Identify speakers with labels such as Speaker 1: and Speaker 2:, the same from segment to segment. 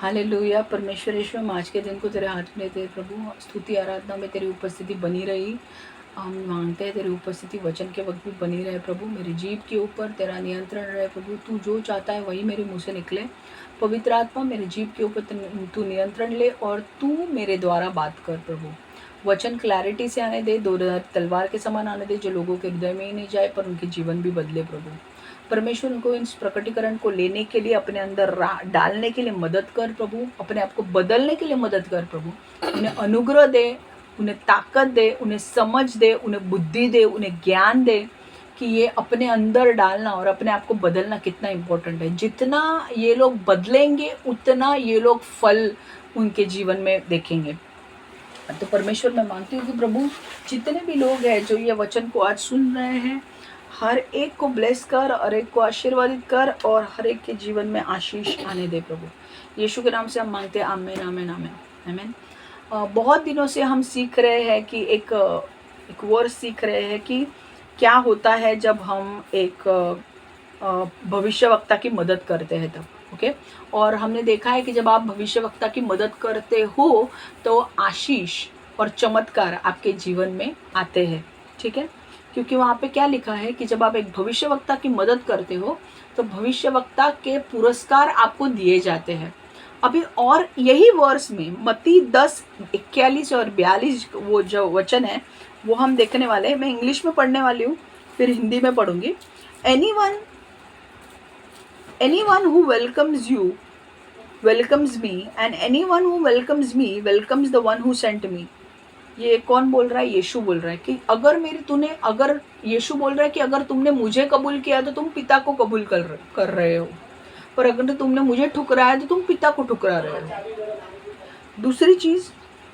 Speaker 1: Hallelujah. परमेश्वर यीशु, हम आज के दिन को तेरे हाथ में लेते हैं प्रभु। स्तुति आराधना में तेरी उपस्थिति बनी रही। हम मांगते हैं तेरी उपस्थिति वचन के वक्त भी बनी रहे प्रभु। मेरी जीभ के ऊपर तेरा नियंत्रण रहे प्रभु। तू जो चाहता है वही मेरे मुंह से निकले। पवित्र आत्मा, मेरी जीभ के ऊपर तू नियंत्रण ले और तू मेरे द्वारा बात कर प्रभु। वचन क्लैरिटी से आने दे, दो तलवार के समान आने दे, जो लोगों के हृदय में ही नहीं जाए पर उनके जीवन भी बदले प्रभु। परमेश्वर, उनको इस प्रकटीकरण को लेने के लिए, अपने अंदर डालने के लिए मदद कर प्रभु। अपने आप को बदलने के लिए मदद कर प्रभु। उन्हें अनुग्रह दे, उन्हें ताकत दे, उन्हें समझ दे, उन्हें बुद्धि दे, उन्हें ज्ञान दे कि ये अपने अंदर डालना और अपने आप को बदलना कितना इम्पोर्टेंट है। जितना ये लोग बदलेंगे उतना ये लोग फल उनके जीवन में देखेंगे। तो परमेश्वर, मैं मांगती हूँ कि प्रभु, जितने भी लोग हैं जो ये वचन को आज सुन रहे हैं, हर एक को ब्लेस कर, हर एक को आशीर्वादित कर और हर एक के जीवन में आशीष आने दे प्रभु। यीशु के नाम से हम मांगते हैं, आमीन आमीन आमीन आमीन। बहुत दिनों से हम सीख रहे हैं कि एक वर्ड सीख रहे हैं कि क्या होता है जब हम एक भविष्यवक्ता की मदद करते हैं तब। ओके, और हमने देखा है कि जब आप भविष्यवक्ता की मदद करते हो तो आशीष और चमत्कार आपके जीवन में आते हैं। ठीक है, क्योंकि वहाँ पे क्या लिखा है कि जब आप एक भविष्यवक्ता की मदद करते हो तो भविष्यवक्ता के पुरस्कार आपको दिए जाते हैं। अभी और यही वर्ष में मत्ती 10:41 और 42 वो जो वचन है वो हम देखने वाले हैं। मैं इंग्लिश में पढ़ने वाली हूँ, फिर हिंदी में पढ़ूंगी। Anyone who welcomes you welcomes me, and anyone who welcomes me welcomes the one who sent me. ये कौन बोल रहा है? यीशु बोल रहा है कि अगर यीशु बोल रहा है कि अगर तुमने मुझे कबूल किया तो तुम पिता को कबूल कर रहे हो, पर अगर तुमने मुझे ठुकराया तो तुम पिता को ठुकरा रहे हो। दूसरी चीज,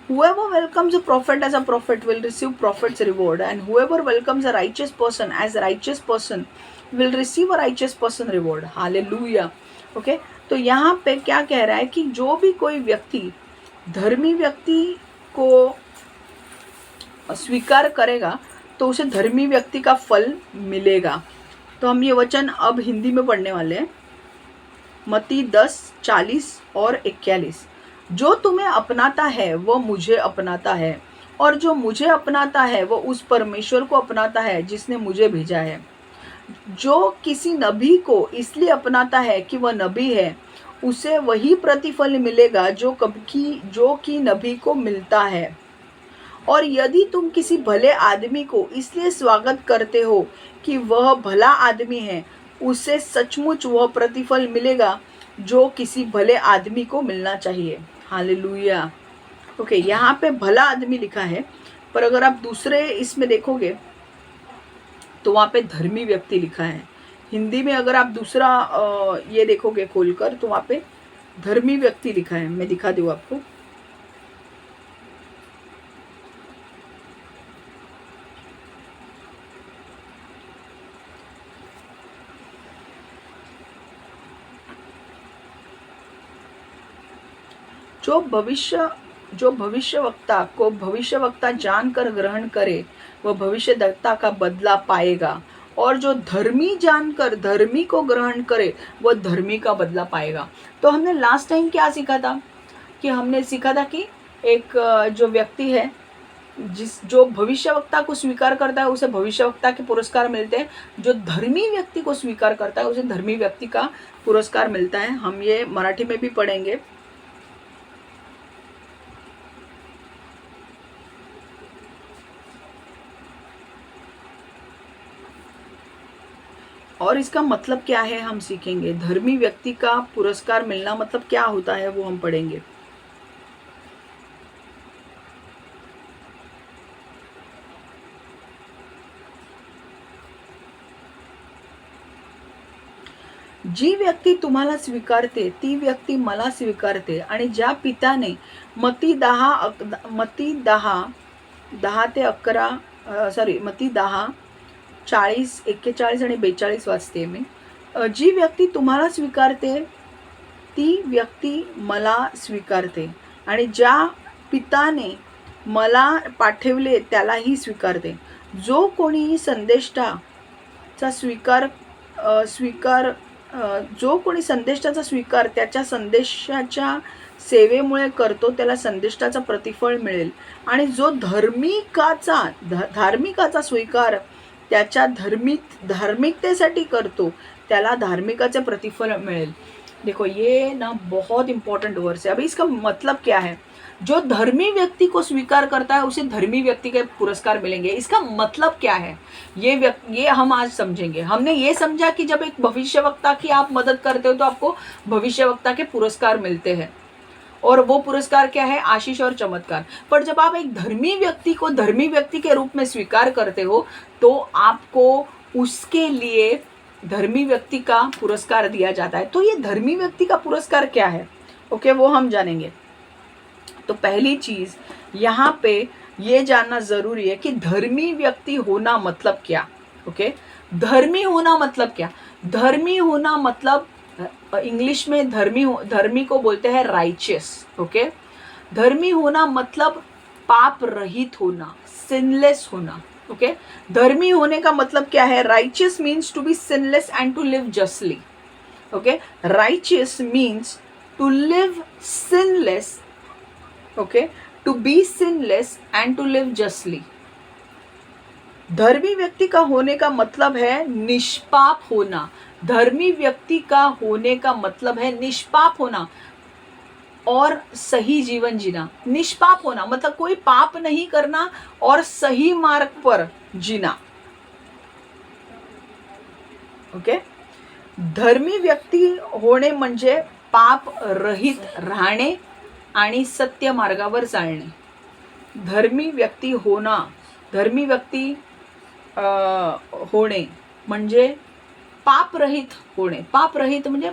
Speaker 1: whoever welcomes a prophet as a prophet will receive prophet's reward, and whoever welcomes a righteous person as a righteous person will receive a righteous person reward. Hallelujah. Okay, तो यहाँ पे क्या कह रहा है कि जो भी कोई व्यक्ति धर्मी व्यक्ति को स्वीकार करेगा तो उसे धर्मी व्यक्ति का फल मिलेगा। तो हम ये वचन अब हिंदी में पढ़ने वाले हैं। मत्ती 10:40 और 41। जो तुम्हें अपनाता है वह मुझे अपनाता है, और जो मुझे अपनाता है वह उस परमेश्वर को अपनाता है जिसने मुझे भेजा है। जो किसी नबी को इसलिए अपनाता है कि वह नबी है, उसे वही प्रतिफल मिलेगा जो कि नबी को मिलता है। और यदि तुम किसी भले आदमी को इसलिए स्वागत करते हो कि वह भला आदमी है, उसे सचमुच वह प्रतिफल मिलेगा जो किसी भले आदमी को मिलना चाहिए। हालेलुया। ओके, यहाँ पे भला आदमी लिखा है, पर अगर आप दूसरे इसमें देखोगे तो वहाँ पे धर्मी व्यक्ति लिखा है। हिंदी में अगर आप दूसरा ये देखोगे खोलकर तो वहाँ पे धर्मी व्यक्ति लिखा है। मैं दिखा दूँ आपको। जो भविष्यवक्ता को भविष्यवक्ता जानकर ग्रहण करे वह भविष्यवक्ता का बदला पाएगा, और जो धर्मी जानकर धर्मी को ग्रहण करे वह धर्मी का बदला पाएगा। तो हमने लास्ट टाइम क्या सीखा था कि हमने सीखा था कि एक जो व्यक्ति है जो भविष्यवक्ता को स्वीकार करता है उसे भविष्यवक्ता के पुरस्कार मिलते हैं। जो धर्मी व्यक्ति को स्वीकार करता है उसे धर्मी व्यक्ति का पुरस्कार मिलता है। हम ये मराठी में भी पढ़ेंगे। और इसका मतलब क्या है हम सीखेंगे। धर्मी व्यक्ति का पुरस्कार मिलना मतलब क्या होता है वो हम पढ़ेंगे। जी व्यक्ती तुम्हाला स्वीकारते ती व्यक्ती मला स्वीकारते, आणि ज्या पित्याने मत्ती 40, 41 आणि 42 वाचते मी। जी व्यक्ती तुम्हाला स्वीकारते ती व्यक्ती मला स्वीकारते, आणि ज्या पिताने मला पाठवले त्यालाही स्वीकारते। जो कोणी संदेष्टाचा स्वीकार जो कोणी संदेष्टाचा स्वीकार त्याच्या संदेशाच्या सेवेमुळे करतो त्याला संदेष्टाचं प्रतिफळ मिळेल, आणि जो धार्मिकाचा स्वीकार त्याच्या धार्मिकतेसाठी करतो त्याला धार्मिकाचे प्रतिफल मिळेल. देखो ये ना बहुत इंपॉर्टेंट वर्स है. अभी इसका मतलब क्या है? जो धर्मी व्यक्ति को स्वीकार करता है उसे धर्मी व्यक्ति के पुरस्कार मिलेंगे. इसका मतलब क्या है? ये हम आज समझेंगे. हमने ये समझा कि जब एक भविष्यवक्ता की आप मदद करते हो तो आपको भविष्यवक्ता के पुरस्कार मिलते हैं, और वो पुरस्कार क्या है? आशीष और चमत्कार. पर जब आप एक धर्मी व्यक्ति को धर्मी व्यक्ति के रूप में स्वीकार करते हो तो आपको उसके लिए धर्मी व्यक्ति का पुरस्कार दिया जाता है. तो ये धर्मी व्यक्ति का पुरस्कार क्या है? ओके, वो हम जानेंगे. तो पहली चीज यहाँ पे ये जानना जरूरी है कि धर्मी व्यक्ति होना मतलब क्या. ओके, धर्मी होना मतलब क्या? धर्मी होना मतलब इंग्लिश में धर्मी को बोलते हैं राइचियस. ओके, धर्मी होना मतलब पाप रहित होना, सिनलेस होना. ओके, धर्मी होने का मतलब क्या है? Righteous means to be sinless and to live justly. Okay, righteous means to live sinless. Okay, to be sinless and to live justly. धर्मी व्यक्ति का होने का मतलब है निष्पाप होना. धर्मी व्यक्ति का होने का मतलब है निष्पाप होना और सही जीवन जीना. निष्पाप होना मतलब कोई पाप नहीं करना और सही मार्ग पर जीना. ओके, धर्मी व्यक्ती होणे म्हणजे पाप रहित राहणे आणि सत्य मार्गावर चालणे. धर्मी व्यक्ती होणे म्हणजे पाप रहित होणे. पाप रहित म्हणजे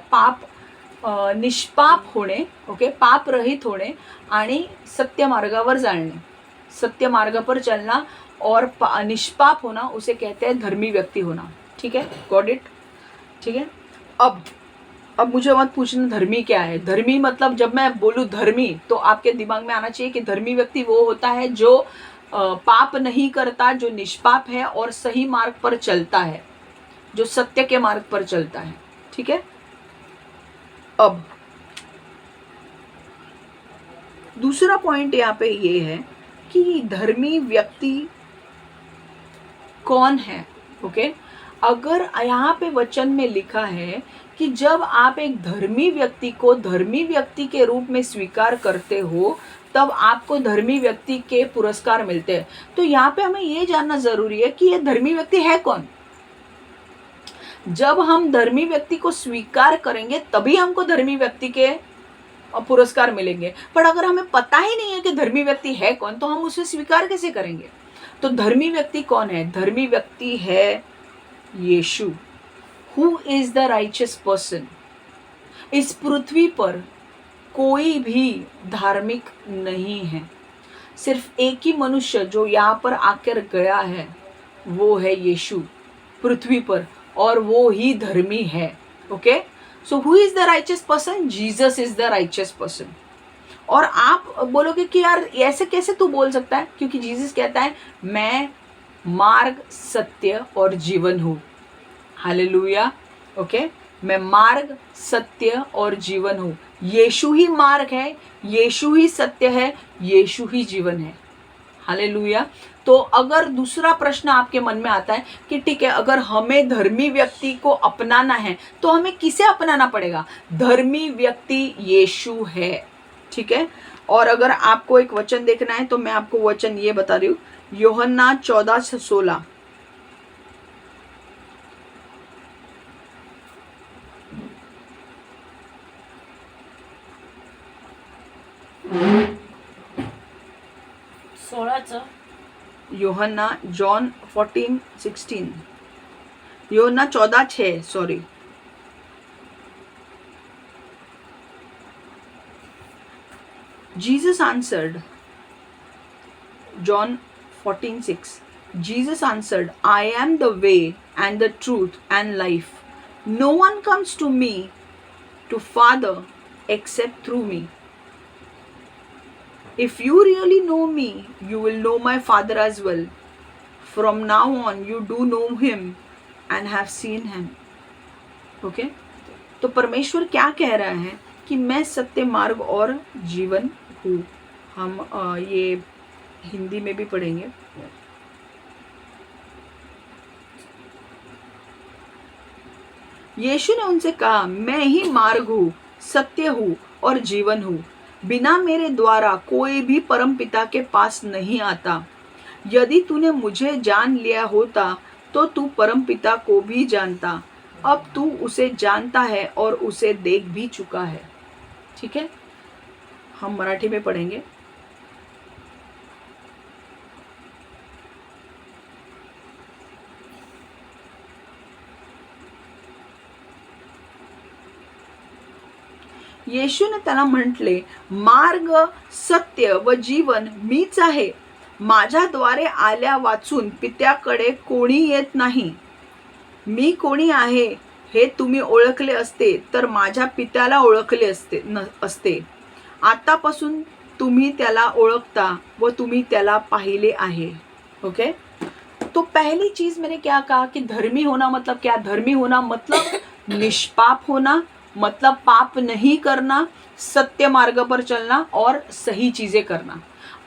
Speaker 1: निष्पाप होणे. ओके, पाप रहित होणे आणि सत्य मार्गावर चालणे. सत्य मार्ग पर चलना और निष्पाप होना उसे कहते हैं धर्मी व्यक्ति होना. ठीक है, गॉट इट. ठीक है, अब मुझे मत पूछना धर्मी क्या है. धर्मी मतलब जब मैं बोलूँ धर्मी तो आपके दिमाग में आना चाहिए कि धर्मी व्यक्ति वो होता है जो पाप नहीं करता, जो निष्पाप है और सही मार्ग पर चलता है, जो सत्य के मार्ग पर चलता है. ठीक है, अब दूसरा पॉइंट यहाँ पे ये है कि धर्मी व्यक्ति कौन है. ओके, अगर यहाँ पे वचन में लिखा है कि जब आप एक धर्मी व्यक्ति को धर्मी व्यक्ति के रूप में स्वीकार करते हो तब आपको धर्मी व्यक्ति के पुरस्कार मिलते हैं, तो यहाँ पे हमें ये जानना जरूरी है कि ये धर्मी व्यक्ति है कौन. जब हम धर्मी व्यक्ति को स्वीकार करेंगे तभी हमको धर्मी व्यक्ति के पुरस्कार मिलेंगे. पर अगर हमें पता ही नहीं है कि धर्मी व्यक्ति है कौन तो हम उसे स्वीकार कैसे करेंगे. तो धर्मी व्यक्ति कौन है? धर्मी व्यक्ति है Yeshu. Who is the righteous person. इस पृथ्वी पर कोई भी धार्मिक नहीं है. सिर्फ एक ही मनुष्य जो यहाँ पर आकर गया है वो है यीशु पृथ्वी पर, और वो ही धर्मी है. Okay, so who is the righteous person? Jesus is the righteous person. और आप बोलोगे कि यार ऐसे कैसे तू बोल सकता है, क्योंकि जीसस कहता है मैं मार्ग सत्य और जीवन हूँ. हालेलुया. ओके, मैं मार्ग सत्य और जीवन हूँ. यीशु ही मार्ग है, यीशु ही सत्य है, यीशु ही जीवन है. हालेलुया. तो अगर दूसरा प्रश्न आपके मन में आता है कि ठीक है, अगर हमें धर्मी व्यक्ति को अपनाना है तो हमें किसे अपनाना पड़ेगा? धर्मी व्यक्ति यीशु है. ठीक है, और अगर आपको एक वचन देखना है तो मैं आपको वचन ये बता रही हूँ, यूहन्ना 14:16. यूहन्ना जॉन 14:16. यूहन्ना 14:6. Sorry. Jesus answered, John 14:6. Jesus answered, I am the way and the truth and life. No one comes to me, to Father, except through me. If you really know me, you will know my Father as well. From now on, you do know him and have seen him. Okay? तो परमेश्वर क्या कह रहा है कि मैं सत्य, मार्ग और जीवन हूँ। हम ये हिंदी में भी पढ़ेंगे। यीशु ने उनसे कहा, मैं ही मार्ग हूँ, सत्य हूँ और जीवन हूँ। बिना मेरे द्वारा कोई भी परम पिता के पास नहीं आता। यदि तूने मुझे जान लिया होता तो तू परम पिता को भी जानता। अब तू उसे जानता है और उसे देख भी चुका है। ठीक है, हम मराठी में पढ़ेंगे। येशूने त्याला म्हटले, मार्ग, सत्य व जीवन मीच आहे. माझ्याद्वारे आल्या वाचून पित्याकडे कोणी येत नाही. मी कोणी आहे हे तुम्ही ओळखले असते तर माझ्या पित्याला ओळखले असते. आतापासून तुम्ही त्याला ओळखता व तुम्ही त्याला पाहिले आहे. ओके, तो पहली चीज मैंने क्या कहा कि धर्मी होना मतलब क्या? धर्मी होना मतलब निष्पाप होना, मतलब पाप नहीं करना, सत्य मार्ग पर चलना और सही चीजें करना।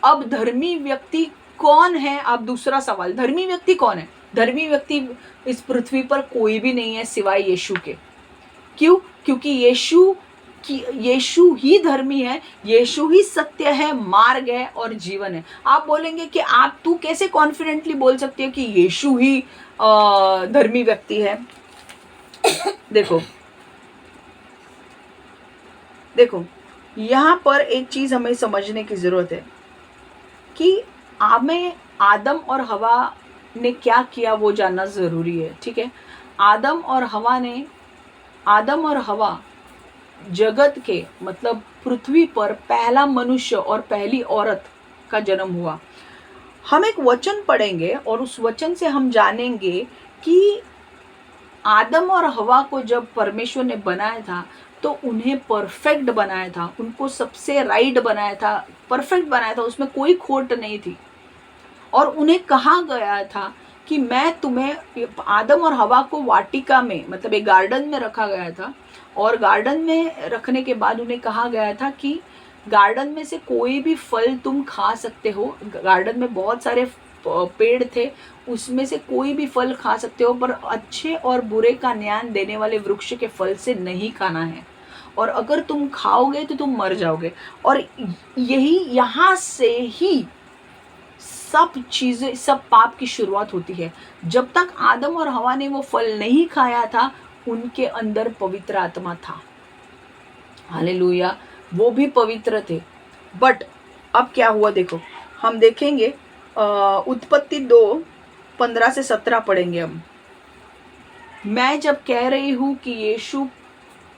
Speaker 1: अब धर्मी व्यक्ति कौन है? अब दूसरा सवाल, धर्मी व्यक्ति कौन है? धर्मी व्यक्ति इस पृथ्वी पर कोई भी नहीं है सिवाय यीशु के। क्यों? क्योंकि यीशु ही धर्मी है, यीशु ही सत्य है, मार्ग है और जीवन है। आप बोलेंगे कि तू कैसे कॉन्फिडेंटली बोल सकती है कि यीशु ही धर्मी व्यक्ति है? देखो यहाँ पर एक चीज हमें समझने की जरूरत है कि हमें आदम और हवा ने क्या किया वो जानना जरूरी है। ठीक है, आदम और हवा जगत के मतलब पृथ्वी पर पहला मनुष्य और पहली औरत का जन्म हुआ। हम एक वचन पढ़ेंगे और उस वचन से हम जानेंगे कि आदम और हवा को जब परमेश्वर ने बनाया था तो उन्हें परफेक्ट बनाया था, उनको सबसे राइट बनाया था, परफेक्ट बनाया था, उसमें कोई खोट नहीं थी। और उन्हें कहा गया था कि मैं तुम्हें, आदम और हवा को वाटिका में मतलब एक गार्डन में रखा गया था और गार्डन में रखने के बाद उन्हें कहा गया था कि गार्डन में से कोई भी फल तुम खा सकते हो। गार्डन में बहुत सारे पेड़ थे, उसमें से कोई भी फल खा सकते हो, पर अच्छे और बुरे का ज्ञान देने वाले वृक्ष के फल से नहीं खाना है, और अगर तुम खाओगे तो तुम मर जाओगे। और यही यहाँ से ही सब चीजें, सब पाप की शुरुआत होती है। जब तक आदम और हवा ने वो फल नहीं खाया था उनके अंदर पवित्र आत्मा था। हालेलुया, वो भी पवित्र थे। बट अब क्या हुआ देखो, हम देखेंगे उत्पत्ति 2:15-17 पढ़ेंगे हम। मैं जब कह रही हूँ कि यीशु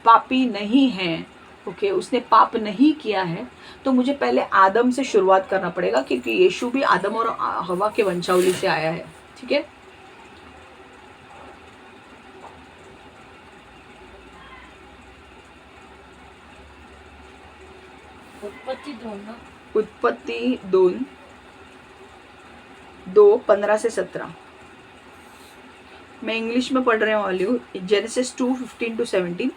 Speaker 1: पापी नहीं है, ओके, उसने पाप नहीं किया है, तो मुझे पहले आदम से शुरुआत करना पड़ेगा क्योंकि यीशु भी आदम और हवा के वंशावली से आया है। ठीक है, उत्पत्ति 2:15-17 मैं इंग्लिश में पढ़ रहे वाली हूँ। Genesis 2:15-17।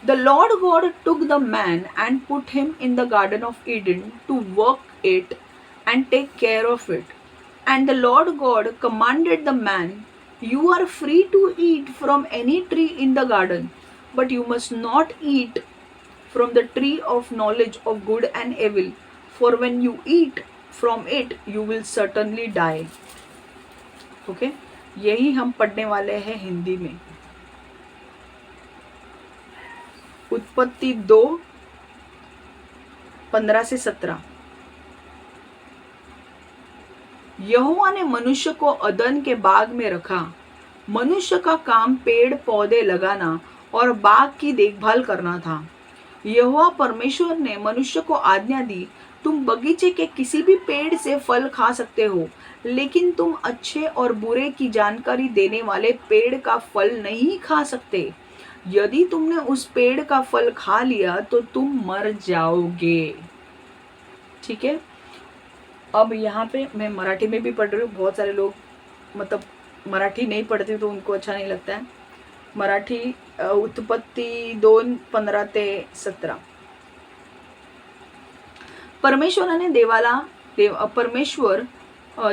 Speaker 1: The Lord God took the man and put him in the garden of Eden to work it and take care of it. And the Lord God commanded the man, you are free to eat from any tree in the garden, but you must not eat from the tree of knowledge of good and evil, for when you eat from it, you will certainly die. Okay? यही हम पढ़ने वाले हैं हिंदी में। उत्पत्ति 2:15-17। यहोवा ने मनुष्य को अदन के बाग में रखा। मनुष्य का काम पेड़ पौधे लगाना और बाग की देखभाल करना था। यहोवा परमेश्वर ने मनुष्य को आज्ञा दी, तुम बगीचे के किसी भी पेड़ से फल खा सकते हो, लेकिन तुम अच्छे और बुरे की जानकारी देने वाले पेड़ का फल नहीं खा सकते। यदि तुमने उस पेड़ का फल खा लिया तो तुम मर जाओगे। ठीक है, अब यहाँ पे मैं मराठी में भी पढ़ रही हूँ। बहुत सारे लोग मतलब मराठी नहीं पढ़ते तो उनको अच्छा नहीं लगता है। मराठी उत्पत्ती 2:15-17.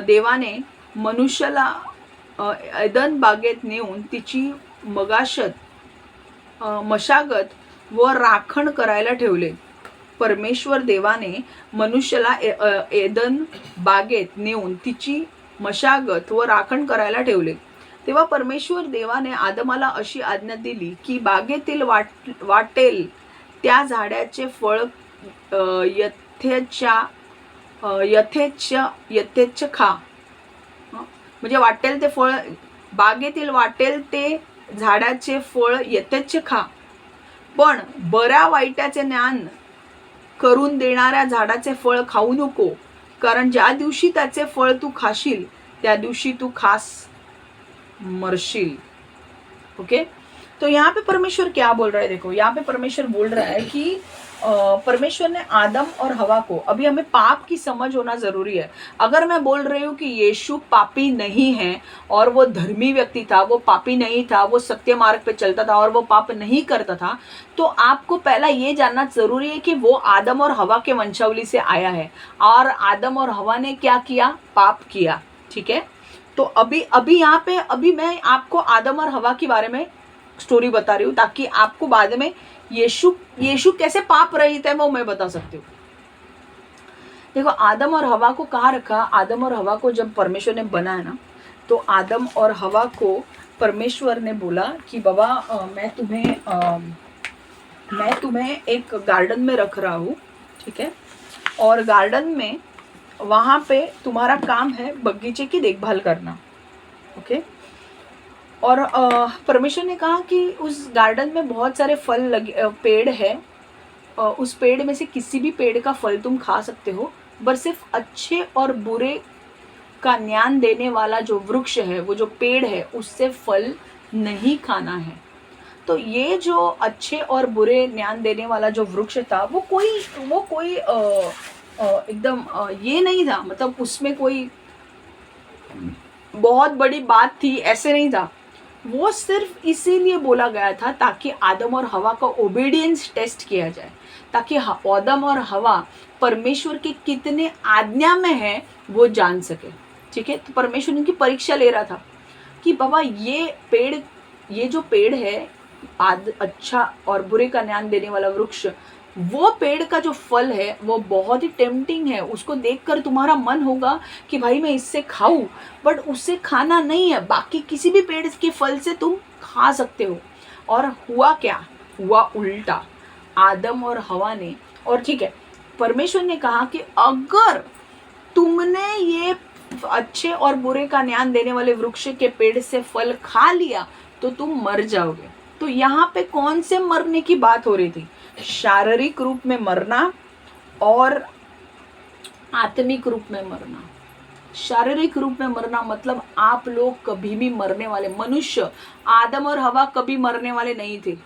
Speaker 1: देवाने मनुष्याला एदन बागेत नेऊन तिची मशागत व राखण करायला ठेवले. परमेश्वर देवाने मनुष्याला एदन बागेत नेऊन तिची मशागत व राखण करायला ठेवले. तेव्हा परमेश्वर देवाने आदमाला अशी आज्ञा दिली की बागेतील वाटेल त्या झाडाचे फळ यथेच्छ खा. म्हणजे वाटेल ते फळ, बागेतील वाटेल ते झाडाचे फळ यथेच्छ खा, पण बऱ्या वाईटाचे ज्ञान करून देणाऱ्या झाडाचे फळ खाऊ नको, कारण ज्या दिवशी त्याचे फळ तू खाशील त्या दिवशी तू खास मरशील. ओके, तो यहाँ पे परमेश्वर क्या बोल रहा है? देखो यहाँ पे परमेश्वर बोल रहा है कि परमेश्वर ने आदम और हवा को, अभी हमें पाप की समझ होना जरूरी है. अगर मैं बोल रही हूँ कि यीशु पापी नहीं है और वो धर्मी व्यक्ति था, वो पापी नहीं था, वो सत्य मार्ग पे चलता था और वो पाप नहीं करता था, तो आपको पहला ये जानना जरूरी है कि वो आदम और हवा के वंशावली से आया है और आदम और हवा ने क्या किया? पाप किया. ठीक है, तो अभी यहाँ पे अभी मैं आपको आदम और हवा के बारे में स्टोरी बता रही हूँ ताकि आपको बाद में यीशु कैसे पाप रहित है वो मैं बता सकती हूँ. देखो, आदम और हवा को कहाँ रखा? आदम और हवा को जब परमेश्वर ने बनाया ना, तो आदम और हवा को परमेश्वर ने बोला कि बाबा मैं तुम्हें एक गार्डन में रख रहा हूँ. ठीक है, और गार्डन में वहाँ पे तुम्हारा काम है बगीचे की देखभाल करना. ओके, और परमेश्वर ने कहा कि उस गार्डन में बहुत सारे पेड़ है, उस पेड़ में से किसी भी पेड़ का फल तुम खा सकते हो, पर सिर्फ अच्छे और बुरे का ज्ञान देने वाला जो वृक्ष है, वो जो पेड़ है, उससे फल नहीं खाना है. तो ये जो अच्छे और बुरे ज्ञान देने वाला जो वृक्ष था, वो कोई एकदम ये नहीं था, मतलब उसमें कोई बहुत बड़ी बात थी ऐसे नहीं था. वो सिर्फ इसीलिए बोला गया था ताकि आदम और हवा का ओबीडियंस टेस्ट किया जाए, ताकि आदम और हवा परमेश्वर के कितने आज्ञा में है वो जान सके. ठीक है, तो परमेश्वर उनकी परीक्षा ले रहा था कि बाबा ये जो पेड़ है, अच्छा और बुरे का ज्ञान देने वाला वृक्ष, वो पेड़ का जो फल है वो बहुत ही टेम्पटिंग है. उसको देखकर तुम्हारा मन होगा कि भाई मैं इससे खाऊं, बट उससे खाना नहीं है, बाकी किसी भी पेड़ के फल से तुम खा सकते हो. और हुआ क्या? हुआ उल्टा. आदम और हवा ने, और ठीक है, परमेश्वर ने कहा कि अगर तुमने ये अच्छे और बुरे का ज्ञान देने वाले वृक्ष के पेड़ से फल खा लिया तो तुम मर जाओगे. तो यहाँ पे कौन से मरने की बात हो रही थी? शारीरिक रूप में मरना और आत्मिक रूप में मरना. शारीरिक रूप में मरना मतलब आप लोग कभी भी मरने वाले, मनुष्य आदम और हवा कभी मरने वाले नहीं थे.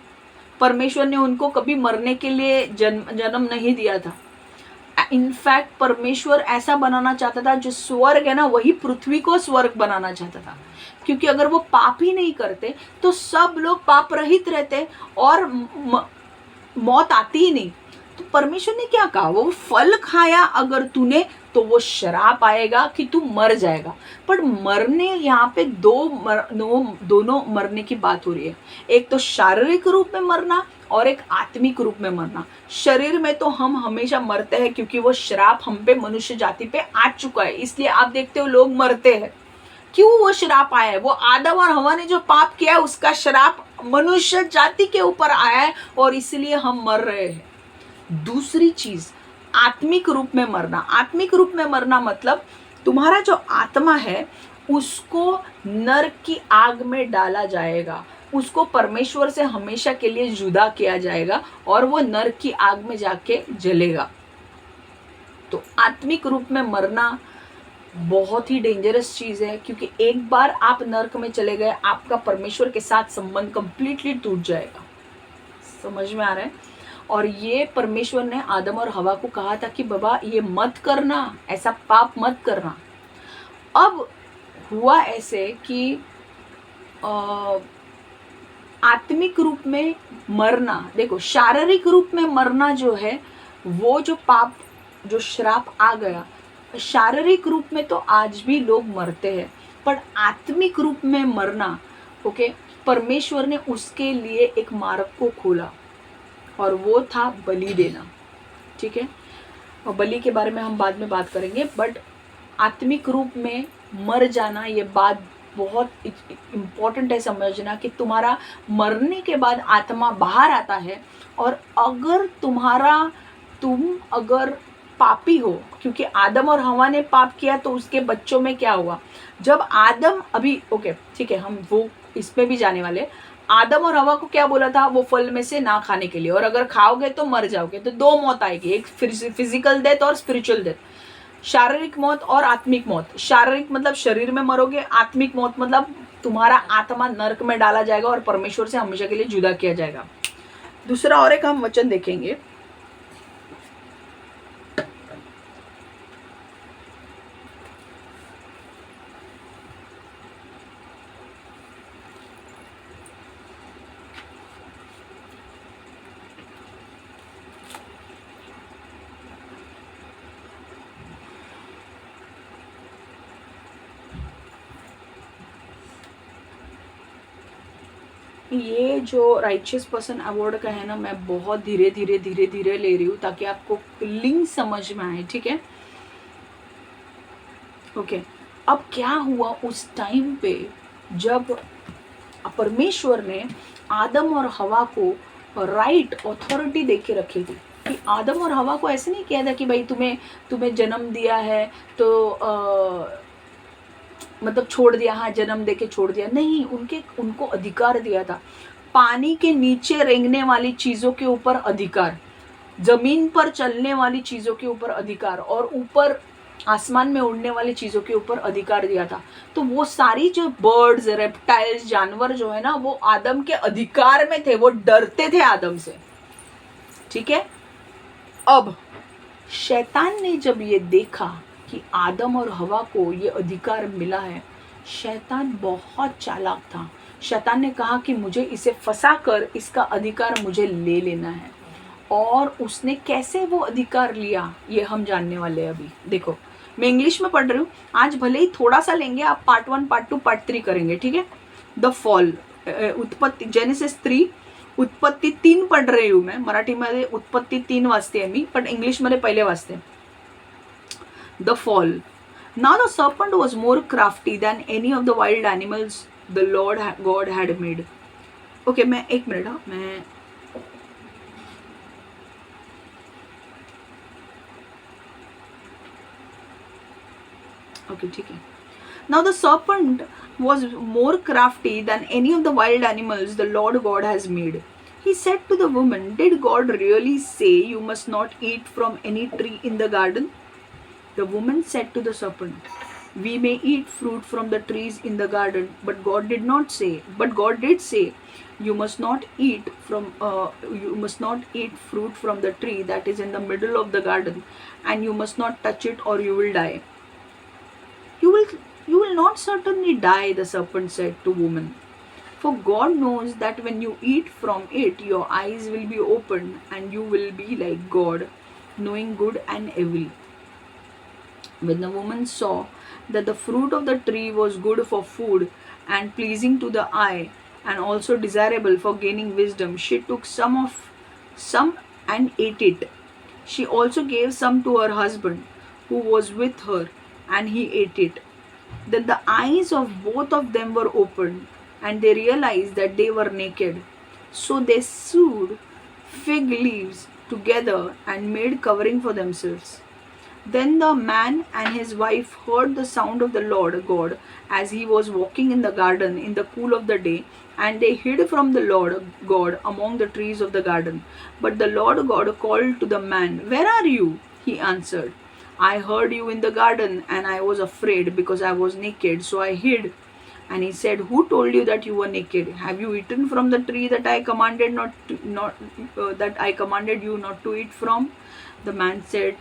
Speaker 1: परमेश्वर ने उनको कभी मरने के लिए जन्म नहीं दिया था. इनफैक्ट परमेश्वर ऐसा बनाना चाहता था, जो स्वर्ग है ना, वही पृथ्वी को स्वर्ग बनाना चाहता था, क्योंकि अगर वो पाप ही नहीं करते तो सब लोग पाप रहित रहते और मौत आती ही नहीं. तो परमेश्वर ने क्या कहा? वो फल खाया अगर तूने तो वो श्राप आएगा कि तू मर जाएगा. पर मरने यहाँ पे दोनों मरने की बात हो रही है. एक तो शारीरिक रूप में मरना और एक आत्मिक रूप में मरना. शरीर में तो हम हमेशा मरते हैं क्योंकि वो श्राप हम पे, मनुष्य जाति पे आ चुका है, इसलिए आप देखते हो लोग मरते हैं. क्यों वो श्राप आया है? वो आदम और हवा ने जो पाप किया है उसका श्राप मनुष्य जाति के ऊपर आया है और इसलिए हम मर रहे हैं. दूसरी चीज, आत्मिक रूप में मरना. आत्मिक रूप में मरना मतलब तुम्हारा जो आत्मा है उसको नरक की आग में डाला जाएगा, उसको परमेश्वर से हमेशा के लिए जुदा किया जाएगा और वो नरक की आग में जाके जलेगा. तो आत्मिक रूप में मरना बहुत ही डेंजरस चीज़ है, क्योंकि एक बार आप नरक में चले गए, आपका परमेश्वर के साथ संबंध कंप्लीटली टूट जाएगा. समझ में आ रहा है? और ये परमेश्वर ने आदम और हवा को कहा था कि बाबा ये मत करना, ऐसा पाप मत करना. अब हुआ ऐसे कि आत्मिक रूप में मरना, देखो शारीरिक रूप में मरना जो है वो जो पाप जो श्राप आ गया, शारीरिक रूप में तो आज भी लोग मरते हैं, पर आत्मिक रूप में मरना, ओके, परमेश्वर ने उसके लिए एक मार्ग को खोला और वो था बलि देना, ठीक है। और बलि के बारे में हम बाद में बात करेंगे, बट आत्मिक रूप में मर जाना ये बात बहुत इम्पॉर्टेंट है समझना कि तुम्हारा मरने के बाद आत्मा बाहर आता है। और अगर तुम अगर पापी हो, क्योंकि आदम और हवा ने पाप किया तो उसके बच्चों में क्या हुआ, जब आदम अभी ओके ठीक है हम वो इसमें भी जाने वाले। आदम और हवा को क्या बोला था, वो फल में से ना खाने के लिए, और अगर खाओगे तो मर जाओगे। तो दो मौत आएगी, एक फिजिकल डेथ और स्पिरिचुअल डेथ, शारीरिक मौत और आत्मिक मौत। शारीरिक मतलब शरीर में मरोगे, आत्मिक मौत मतलब तुम्हारा आत्मा नरक में डाला जाएगा और परमेश्वर से हमेशा के लिए जुदा किया जाएगा। दूसरा और एक हम वचन देखेंगे, ये जो राइचियस पर्सन अवार्ड का है ना, मैं बहुत धीरे धीरे ले रही हूँ ताकि आपको लिंक समझ में आए, ठीक है। ओके, अब क्या हुआ उस टाइम पे जब परमेश्वर ने आदम और हवा को राइट अथॉरिटी दे के रखी थी कि आदम और हवा को ऐसे नहीं किया था कि भाई तुम्हें जन्म दिया है तो मतलब छोड़ दिया, हाँ जन्म दे के छोड़ दिया, नहीं, उनको अधिकार दिया था। पानी के नीचे रेंगने वाली चीजों के ऊपर अधिकार, जमीन पर चलने वाली चीजों के ऊपर अधिकार, और ऊपर आसमान में उड़ने वाली चीजों के ऊपर अधिकार दिया था। तो वो सारी जो बर्ड्स, रेप्टाइल्स, जानवर जो है ना, वो आदम के अधिकार में थे, वो डरते थे आदम से, ठीक है। अब शैतान ने जब ये देखा कि आदम और हवा को ये अधिकार मिला है, शैतान बहुत चालाक था। शैतान ने कहा कि मुझे इसे फंसा कर इसका अधिकार मुझे ले लेना है। और उसने कैसे वो अधिकार लिया ये हम जानने वाले हैं अभी। देखो मैं इंग्लिश में पढ़ रही हूँ, आज भले ही थोड़ा सा लेंगे, आप पार्ट 1 पार्ट 2 पार्ट 3 करेंगे, ठीक है। द फॉल, उत्पत्ती, जेनेसिस 3, उत्पत्ती 3 पढ़ रही हूँ मैं, मराठी मध्ये उत्पत्ती 3 वाचते मी, पण इंग्लिश मध्ये पहिले वाचते। The fall. Now the serpent was more crafty than any of the wild animals the Lord God had made. Okay, मैं एक मिनट, हाँ मैं okay, ठीक है। Now the serpent was more crafty than any of the wild animals the Lord God has made. He said to the woman, did God really say you must not eat from any tree in the garden? The woman said to the serpent, we may eat fruit from the trees in the garden, but God did say, you must not eat fruit from the tree that is in the middle of the garden, and you must not touch it or you will die. You will not certainly die, the serpent said to woman. For God knows that when you eat from it, your eyes will be opened and you will be like God, knowing good and evil. When the woman saw that the fruit of the tree was good for food and pleasing to the eye and also desirable for gaining wisdom, she took some and ate it. She also gave some to her husband who was with her, and he ate it. Then the eyes of both of them were opened, and they realized that they were naked. So they sewed fig leaves together and made covering for themselves. Then the man and his wife heard the sound of the Lord God as he was walking in the garden in the cool of the day, and they hid from the Lord God among the trees of the garden. But the Lord God called to the man, where are you? He answered, I heard you in the garden, and I was afraid because I was naked, so I hid. And he said, who told you that you were naked? Have you eaten from the tree that I commanded you not to eat from? The man said,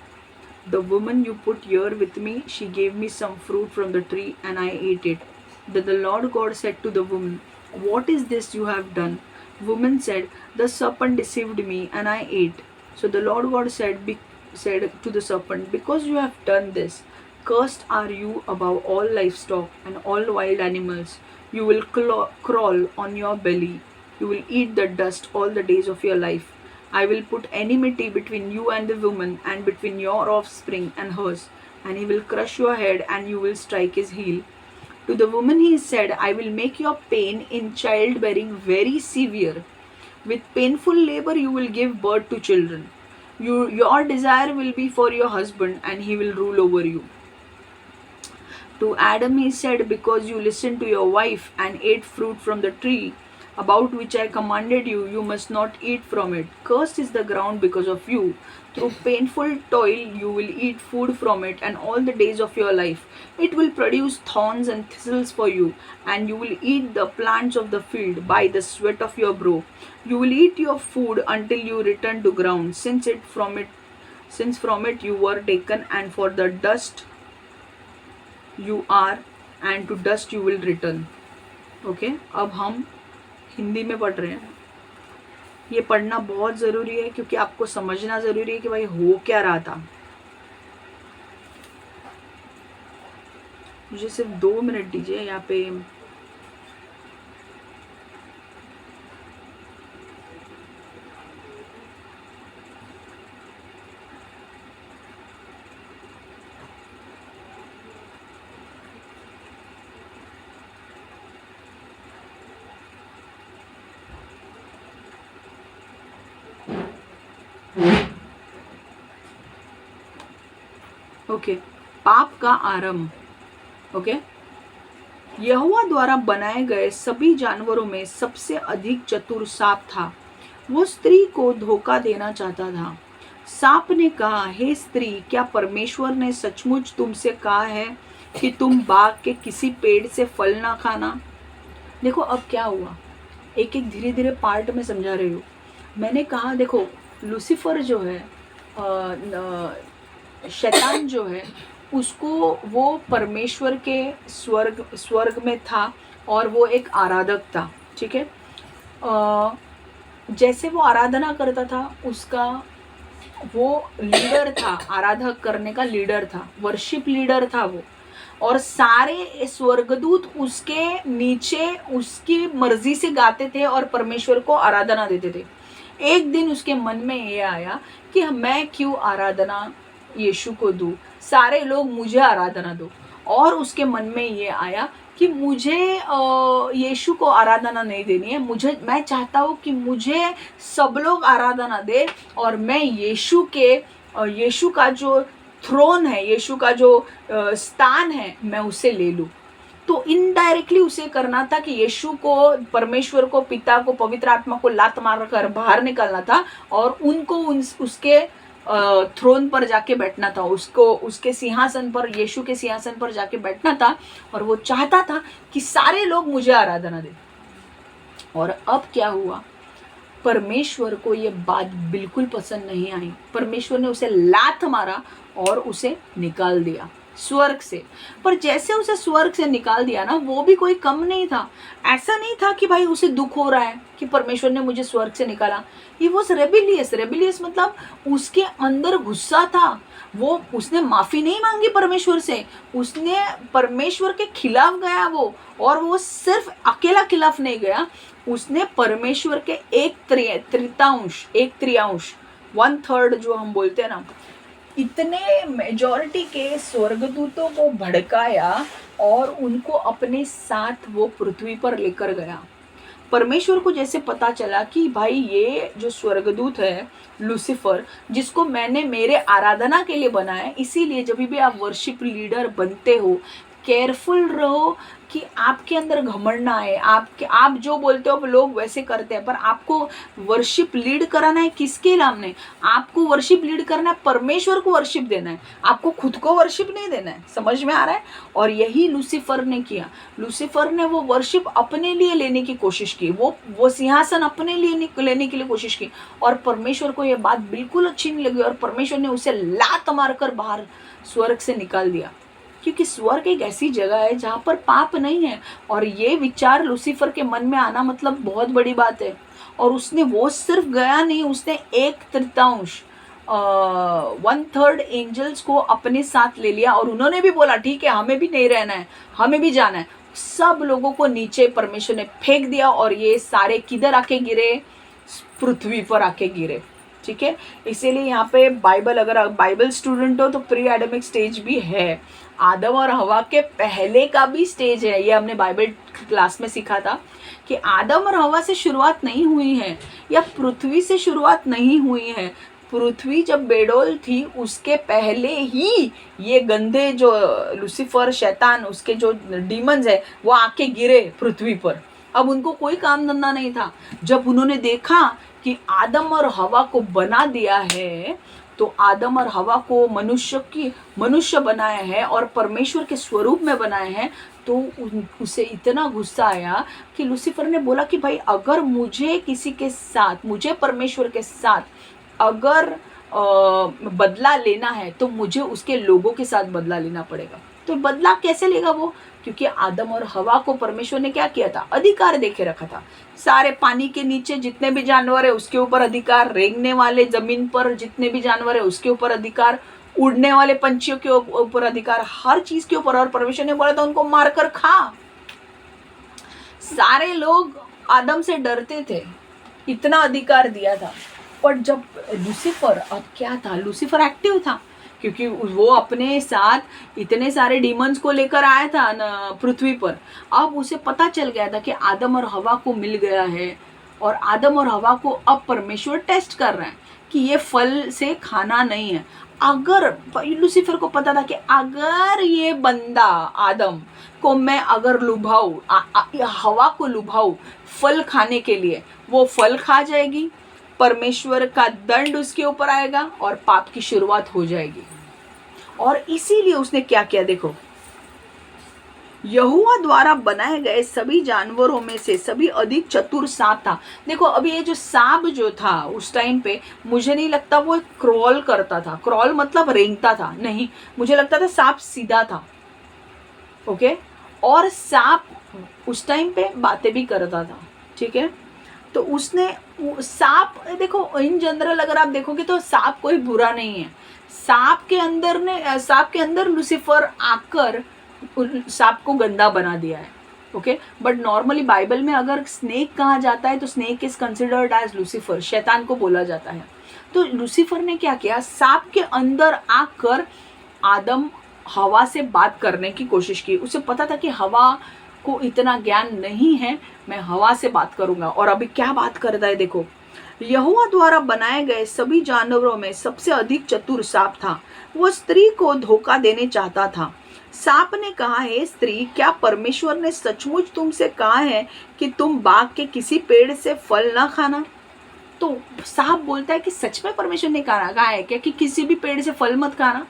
Speaker 1: the woman you put here with me, she gave me some fruit from the tree, and I ate it. Then the Lord God said to the woman, What is this you have done? Woman said, The serpent deceived me and I ate. So the Lord God said to the serpent, Because you have done this, cursed are you above all livestock and all wild animals. You will crawl on your belly. You will eat the dust all the days of your life. I will put enmity between you and the woman, and between your offspring and hers, and he will crush your head, and you will strike his heel. To the woman he said, I will make your pain in childbearing very severe. With painful labor you will give birth to children. Your desire will be for your husband, and he will rule over you. To Adam he said, Because you listened to your wife and ate fruit from the tree about which I commanded you, you must not eat from it. Cursed is the ground because of you. Through painful toil you will eat food from it, and all the days of your life. It will produce thorns and thistles for you, and you will eat the plants of the field by the sweat of your brow. You will eat your food until you return to ground, since from it you were taken, and for the dust you are, and to dust you will return. Okay, अब हम हिंदी में पढ़ रहे हैं. ये पढ़ना बहुत ज़रूरी है, क्योंकि आपको समझना ज़रूरी है कि भाई हो क्या रहा था. मुझे सिर्फ 2 मिनट दीजिए यहाँ पे. ओके, पाप का आरंभ. ओके, यहोवा द्वारा बनाए गए सभी जानवरों में सबसे अधिक चतुर सांप था. वो स्त्री को धोखा देना चाहता था. सांप ने कहा, हे स्त्री, क्या परमेश्वर ने सचमुच तुमसे कहा है कि तुम बाग के किसी पेड़ से फल ना खाना? देखो अब क्या हुआ, एक एक धीरे धीरे पार्ट में समझा रही हूँ. मैंने कहा देखो, लूसीफर जो है, शैतान जो है, उसको वो परमेश्वर के स्वर्ग में था, और वो एक आराधक था. ठीक है, जैसे वो आराधना करता था, उसका वो लीडर था, आराधक करने का लीडर था, वर्शिप लीडर था वो. और सारे स्वर्गदूत उसके नीचे उसकी मर्जी से गाते थे और परमेश्वर को आराधना देते थे. एक दिन उसके मन में ये आया कि मैं क्यों आराधना यीशु को दूं, सारे लोग मुझे आराधना दो. और उसके मन में ये आया कि मुझे यीशु को आराधना नहीं देनी है, मैं चाहता हूँ कि मुझे सब लोग आराधना दे, और मैं यीशु का जो थ्रोन है, यीशु का जो स्थान है, मैं उसे ले लूँ. तो इनडायरेक्टली उसे करना था कि यीशु को, परमेश्वर को, पिता को, पवित्र आत्मा को लात मार कर बाहर निकालना था, और उनको उसके थ्रोन पर जाके बैठना था, उसको उसके सिंहासन पर, यीशु के सिंहासन पर जाके बैठना था. और वो चाहता था कि सारे लोग मुझे आराधना दें. और अब क्या हुआ, परमेश्वर को ये बात बिल्कुल पसंद नहीं आई. परमेश्वर ने उसे लात मारा और उसे निकाल दिया स्वर्ग से. पर जैसे उसे स्वर्ग से निकाल दिया ना, वो भी कोई कम नहीं था. ऐसा नहीं था कि भाई उसे दुख हो रहा है कि परमेश्वर ने मुझे स्वर्ग से निकाला. ये वो रेबिलियस मतलब उसके अंदर गुस्सा था. वो उसने माफी नहीं मांगी परमेश्वर से, उसने परमेश्वर के खिलाफ गया वो. और वो सिर्फ अकेला खिलाफ नहीं गया, उसने परमेश्वर के एक त्रियांश 1/3 जो हम बोलते हैं ना, इतने मेजॉरिटी के स्वर्गदूतों को भड़काया और उनको अपने साथ वो पृथ्वी पर लेकर गया. परमेश्वर को जैसे पता चला कि भाई ये जो स्वर्गदूत है लूसीफर, जिसको मैंने मेरे आराधना के लिए बनाया, इसीलिए जब भी आप वर्शिप लीडर बनते हो, केयरफुल रहो कि आपके अंदर घमंड ना आए. आप जो बोलते हो लोग वैसे करते हैं, पर आपको वर्शिप लीड कराना है किसके नाम ने? आपको वर्शिप लीड करना है, परमेश्वर को वर्शिप देना है, आपको खुद को वर्शिप नहीं देना है. समझ में आ रहा है? और यही लूसीफर ने किया. लूसीफर ने वो वर्शिप अपने लिए लेने की कोशिश की, वो सिंहासन अपने लिए लेने के लिए कोशिश की. और परमेश्वर को ये बात बिल्कुल अच्छी नहीं लगी, और परमेश्वर ने उसे लात मारकर बाहर स्वर्ग से निकाल दिया. क्योंकि स्वर्ग एक ऐसी जगह है जहाँ पर पाप नहीं है। और ये विचार लूसीफर के मन में आना मतलब बहुत बड़ी बात है। और उसने वो सिर्फ गया नहीं, उसने 1/3 1/3 एंजल्स को अपने साथ ले लिया और उन्होंने भी बोला ठीक है, हमें भी नहीं रहना है, हमें भी जाना है। सब लोगों को नीचे परमेश्वर ने फेंक दिया और ये सारे किधर आके गिरे? पृथ्वी पर आके गिरे। ठीक है, इसीलिए यहाँ पे बाइबल, अगर आप बाइबल स्टूडेंट हो तो प्री एडमिक स्टेज भी है। आदम और हवा के पहले का भी स्टेज है। ये हमने बाइबल क्लास में सीखा था कि आदम और हवा से शुरुआत नहीं हुई है या पृथ्वी से शुरुआत नहीं हुई है। पृथ्वी जब बेडोल थी उसके पहले ही ये गंदे जो लूसीफर, शैतान, उसके जो डीमंस है वो आके गिरे पृथ्वी पर। अब उनको कोई काम धंधा नहीं था। जब उन्होंने देखा कि आदम और हवा को बना दिया है, तो आदम और हवा को मनुष्य बनाया है और परमेश्वर के स्वरूप में बनाए हैं, तो उसे इतना गुस्सा आया कि लूसीफर ने बोला कि भाई अगर मुझे किसी के साथ, मुझे परमेश्वर के साथ अगर बदला लेना है तो मुझे उसके लोगों के साथ बदला लेना पड़ेगा। तो बदला कैसे लेगा वो? क्योंकि आदम और हवा को परमेश्वर ने क्या किया था? अधिकार देके रखा था। सारे पानी के नीचे जितने भी जानवर है उसके ऊपर अधिकार, रेंगने वाले जमीन पर जितने भी जानवर है उसके ऊपर अधिकार, उड़ने वाले पंछियों के ऊपर अधिकार, हर चीज के ऊपर। और परमेश्वर ने बोला था उनको मारकर खा। सारे लोग आदम से डरते थे, इतना अधिकार दिया था। पर जब लूसीफर, अब क्या था, लूसीफर एक्टिव था क्योंकि वो अपने साथ इतने सारे डीमंस को लेकर आया था पृथ्वी पर। अब उसे पता चल गया था कि आदम और हवा को मिल गया है और आदम और हवा को अब परमेश्वर टेस्ट कर रहे हैं कि ये फल से खाना नहीं है। अगर लूसीफर को पता था कि अगर ये बंदा आदम को मैं अगर लुभाऊं, हवा को लुभाऊं फल खाने के लिए, वो फल खा जाएगी, परमेश्वर का दंड उसके ऊपर आएगा और पाप की शुरुआत हो जाएगी। और इसीलिए उसने क्या किया? देखो, यहोवा द्वारा बनाए गए सभी जानवरों में से सभी अधिक चतुर सांप था। देखो, अभी ये जो सांप जो था उस टाइम पे, मुझे नहीं लगता वो क्रॉल करता था। क्रॉल मतलब रेंगता था, नहीं, मुझे लगता था सांप सीधा था। ओके, और सांप उस टाइम पे बातें भी करता था। ठीक है, तो उसने सांप, देखो इन जनरल अगर आप देखोगे तो सांप कोई बुरा नहीं है। सांप के अंदर लूसीफर आकर सांप को गंदा बना दिया है। ओके, बट नॉर्मली बाइबल में अगर स्नेक कहा जाता है तो snake is considered as Lucifer, शैतान को बोला जाता है। तो लूसीफर ने क्या किया? सांप के अंदर आकर आदम हवा से बात करने की कोशिश की। उसे पता था कि हवा को इतना ज्ञान नहीं है, मैं हवा से बात करूंगा। और अभी क्या बात करता है देखो, यहोवा द्वारा बनाए गए सभी जानवरों में सबसे अधिक चतुर सांप था। वो स्त्री को धोखा देने चाहता था। सांप ने कहा, हे स्त्री, क्या परमेश्वर ने सचमुच तुमसे कहा है कि तुम बाग के किसी पेड़ से फल ना खाना? तो सांप बोलता है कि सच में परमेश्वर ने कहा है क्या कि किसी भी पेड़ से फल मत खाना?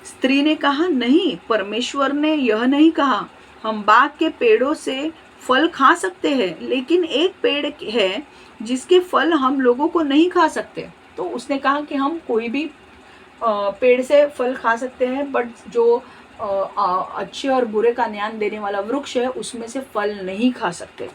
Speaker 1: स्त्री ने कहा, नहीं, परमेश्वर ने यह नहीं कहा। हम बाग के पेड़ों से फल खा सकते हैं, लेकिन एक पेड़ है जिसके फल हम लोगों को नहीं खा सकते। तो उसने कहा कि हम कोई भी पेड़ से फल खा सकते हैं, बट जो अच्छे और बुरे का ज्ञान देने वाला वृक्ष है उसमें से फल नहीं खा सकते।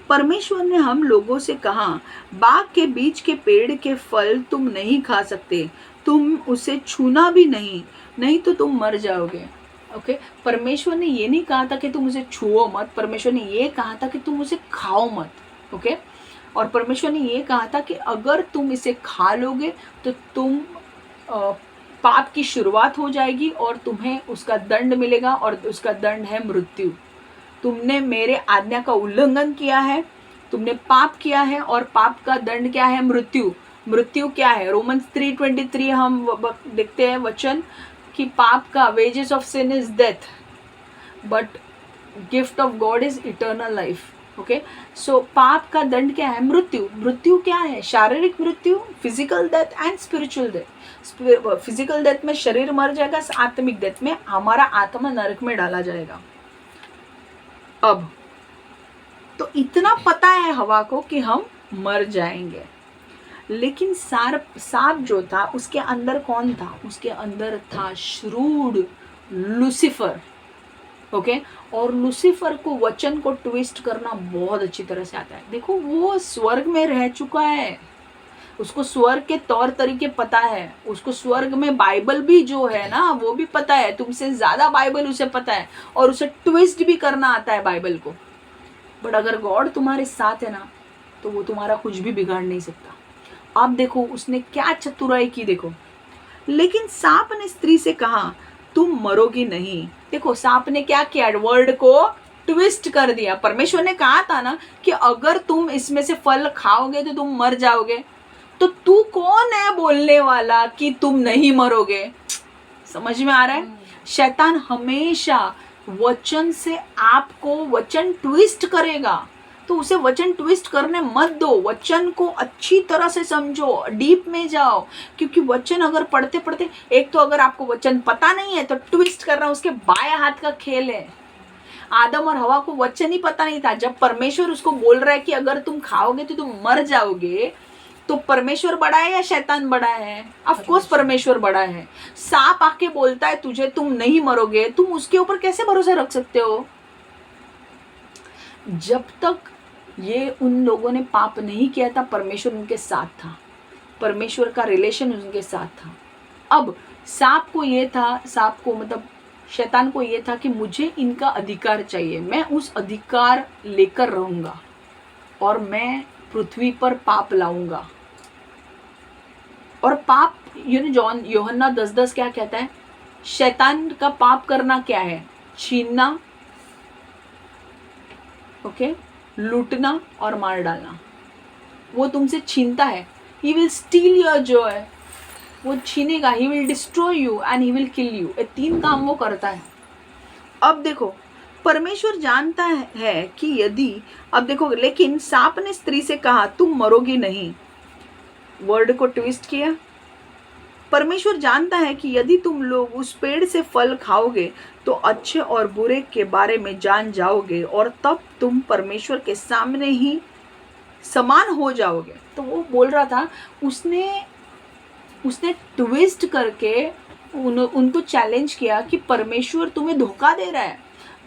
Speaker 1: परमेश्वर ने हम लोगों से कहा, बाग के बीच के पेड़ के फल तुम नहीं खा सकते, तुम उसे छूना भी नहीं तो तुम मर जाओगे। ओके, परमेश्वर ने ये नहीं कहा था कि तुम उसे छुओ मत, परमेश्वर ने ये कहा था कि तुम उसे खाओ मत। ओके, और परमेश्वर ने ये कहा था कि अगर तुम इसे खा लोगे तो तुम पाप की शुरुआत हो जाएगी और तुम्हें उसका दंड मिलेगा, और उसका दंड है मृत्यु। तुमने मेरे आज्ञा का उल्लंघन किया है, तुमने पाप किया है, और पाप का दंड क्या है? मृत्यु। मृत्यु क्या है? रोमन्स 3:23 हम देखते हैं वचन कि पाप का wages of sin is death, but gift of God is eternal life. Okay, so पाप का दंड क्या है? मृत्यु। मृत्यु क्या है? शारीरिक मृत्यु, physical death and spiritual death. Physical death में शरीर मर जाएगा, आत्मिक डेथ में हमारा आत्मा नरक में डाला जाएगा। अब तो इतना पता है हवा को कि हम मर जाएंगे, लेकिन सांप जो था उसके अंदर कौन था? उसके अंदर था श्रूड लूसीफर। ओके, और लूसीफर को वचन को ट्विस्ट करना बहुत अच्छी तरह से आता है। देखो, वो स्वर्ग में रह चुका है, उसको स्वर्ग के तौर तरीके पता है, उसको स्वर्ग में बाइबल भी जो है ना वो भी पता है, तुमसे ज्यादा बाइबल उसे पता है, और उसे ट्विस्ट भी करना आता है बाइबल को। बट अगर गॉड तुम्हारे साथ है ना तो वो तुम्हारा कुछ भी बिगाड़ नहीं सकता। अब देखो उसने क्या चतुराई की, देखो। लेकिन सांप ने स्त्री से कहा, तुम मरोगी नहीं। देखो सांप ने क्या किया, वर्ड को ट्विस्ट कर दिया। परमेश्वर ने कहा था ना कि अगर तुम इसमें से फल खाओगे तो तुम मर जाओगे, तो तू कौन है बोलने वाला कि तुम नहीं मरोगे? समझ में आ रहा है? शैतान हमेशा वचन से आपको वचन ट्विस्ट करेगा, तो उसे वचन ट्विस्ट करने मत दो। वचन को अच्छी तरह से समझो, डीप में जाओ, क्योंकि वचन अगर पढ़ते पढ़ते, एक तो अगर आपको वचन पता नहीं है तो ट्विस्ट करना उसके बाएं हाथ का खेल है। आदम और हवा को वचन ही पता नहीं था। जब परमेश्वर उसको बोल रहा है कि अगर तुम खाओगे तो तुम मर जाओगे, तो परमेश्वर बड़ा है या शैतान बड़ा है? ऑफ कोर्स परमेश्वर बड़ा है। सांप आके बोलता है तुझे तुम नहीं मरोगे, तुम उसके ऊपर कैसे भरोसा रख सकते हो? जब तक ये उन लोगों ने पाप नहीं किया था, परमेश्वर उनके साथ था, परमेश्वर का रिलेशन उनके साथ था। अब सांप को ये था, सांप को मतलब शैतान को ये था कि मुझे इनका अधिकार चाहिए, मैं उस अधिकार लेकर रहूंगा और मैं पृथ्वी पर पाप लाऊंगा। और पाप जॉन यूहन्ना 10:10 क्या कहता है? शैतान का पाप करना क्या है? छीनना, ओके, लूटना और मार डालना। वो तुमसे छीनता है, he will steal your joy, वो छीनेगा, he will destroy you and he will kill you. ये 3 काम वो करता है। अब देखो परमेश्वर जानता है कि यदि, अब देखो, लेकिन सांप ने स्त्री से कहा तुम मरोगी नहीं। वर्ड को ट्विस्ट किया। परमेश्वर जानता है कि यदि तुम लोग उस पेड़ से फल खाओगे तो अच्छे और बुरे के बारे में जान जाओगे, और तब तुम परमेश्वर के सामने ही समान हो जाओगे। तो वो बोल रहा था, उसने ट्विस्ट करके उनको चैलेंज किया कि परमेश्वर तुम्हें धोखा दे रहा है,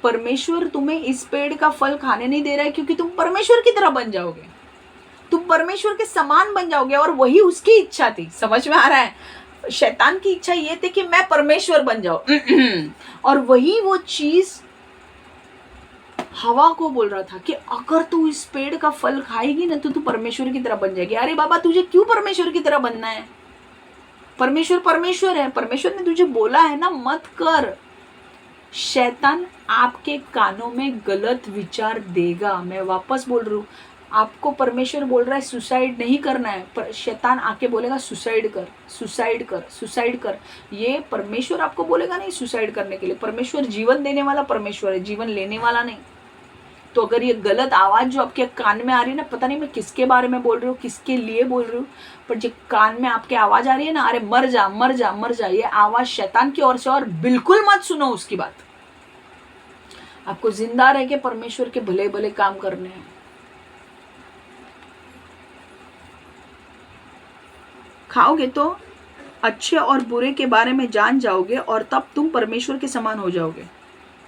Speaker 1: परमेश्वर तुम्हें इस पेड़ का फल खाने नहीं दे रहा है, क्योंकि तुम परमेश्वर की तरह बन जाओगे, तुम परमेश्वर के समान बन जाओगे। और वही उसकी इच्छा थी। समझ में आ रहा है? शैतान की इच्छा ये थी कि मैं परमेश्वर बन जाऊं, और वही वो चीज हवा को बोल रहा था कि अगर तू इस पेड़ का फल खाएगी ना तो तू परमेश्वर की तरह बन जाएगी। अरे बाबा, तुझे क्यों परमेश्वर की तरह बनना है? परमेश्वर परमेश्वर है, परमेश्वर ने तुझे बोला है ना मत कर। शैतान आपके कानों में गलत विचार देगा। मैं वापस बोल रही हूँ, आपको परमेश्वर बोल रहा है सुसाइड नहीं करना है, पर शैतान आके बोलेगा सुसाइड कर, सुसाइड कर, सुसाइड कर। ये परमेश्वर आपको बोलेगा नहीं सुसाइड करने के लिए। परमेश्वर जीवन देने वाला परमेश्वर है, जीवन लेने वाला नहीं। तो अगर ये गलत आवाज जो आपके कान में आ रही है ना, पता नहीं मैं किसके बारे में बोल रही हूँ, किसके लिए बोल रही हूँ, पर जो कान में आपके आवाज आ रही है ना, अरे मर जा मर जा मर जा, ये आवाज शैतान की ओर से, और बिल्कुल मत सुनो उसकी बात। आपको जिंदा रह के परमेश्वर के भले भले काम करने हैं। खाओगे तो अच्छे और बुरे के बारे में जान जाओगे, और तब तुम परमेश्वर के समान हो जाओगे।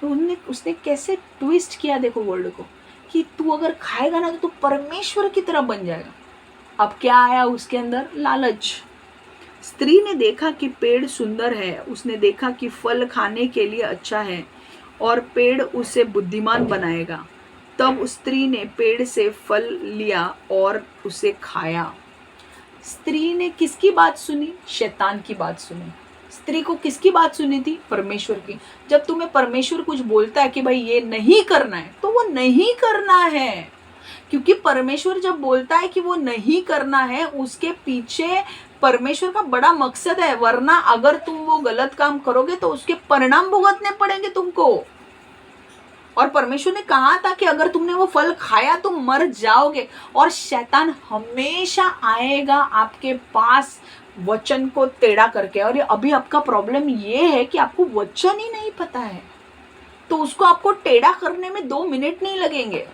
Speaker 1: तो उसने कैसे ट्विस्ट किया, देखो वर्ड को, कि तू अगर खाएगा ना तो तू परमेश्वर की तरह बन जाएगा। अब क्या आया उसके अंदर? लालच। स्त्री ने देखा कि पेड़ सुंदर है, उसने देखा कि फल खाने के लिए अच्छा है और पेड़ उसे बुद्धिमान बनाएगा। तब उस स्त्री ने पेड़ से फल लिया और उसे खाया। स्त्री ने किसकी बात सुनी? शैतान की बात सुनी। स्त्री को किसकी बात सुनी थी? परमेश्वर की। जब तुम्हें परमेश्वर कुछ बोलता है कि भाई ये नहीं करना है, तो वो नहीं करना है, क्योंकि परमेश्वर जब बोलता है कि वो नहीं करना है, उसके पीछे परमेश्वर का बड़ा मकसद है। वरना अगर तुम वो गलत काम करोगे तो उसके परिणाम भुगतने पड़ेंगे तुमको। और परमेश्वर ने कहा था कि अगर तुमने वो फल खाया तो मर जाओगे। और शैतान हमेशा आएगा आपके पास वचन को टेढ़ा करके। और अभी आपका प्रॉब्लम ये है कि आपको वचन ही नहीं पता है, तो उसको आपको टेढ़ा करने में 2 मिनट नहीं लगेंगे।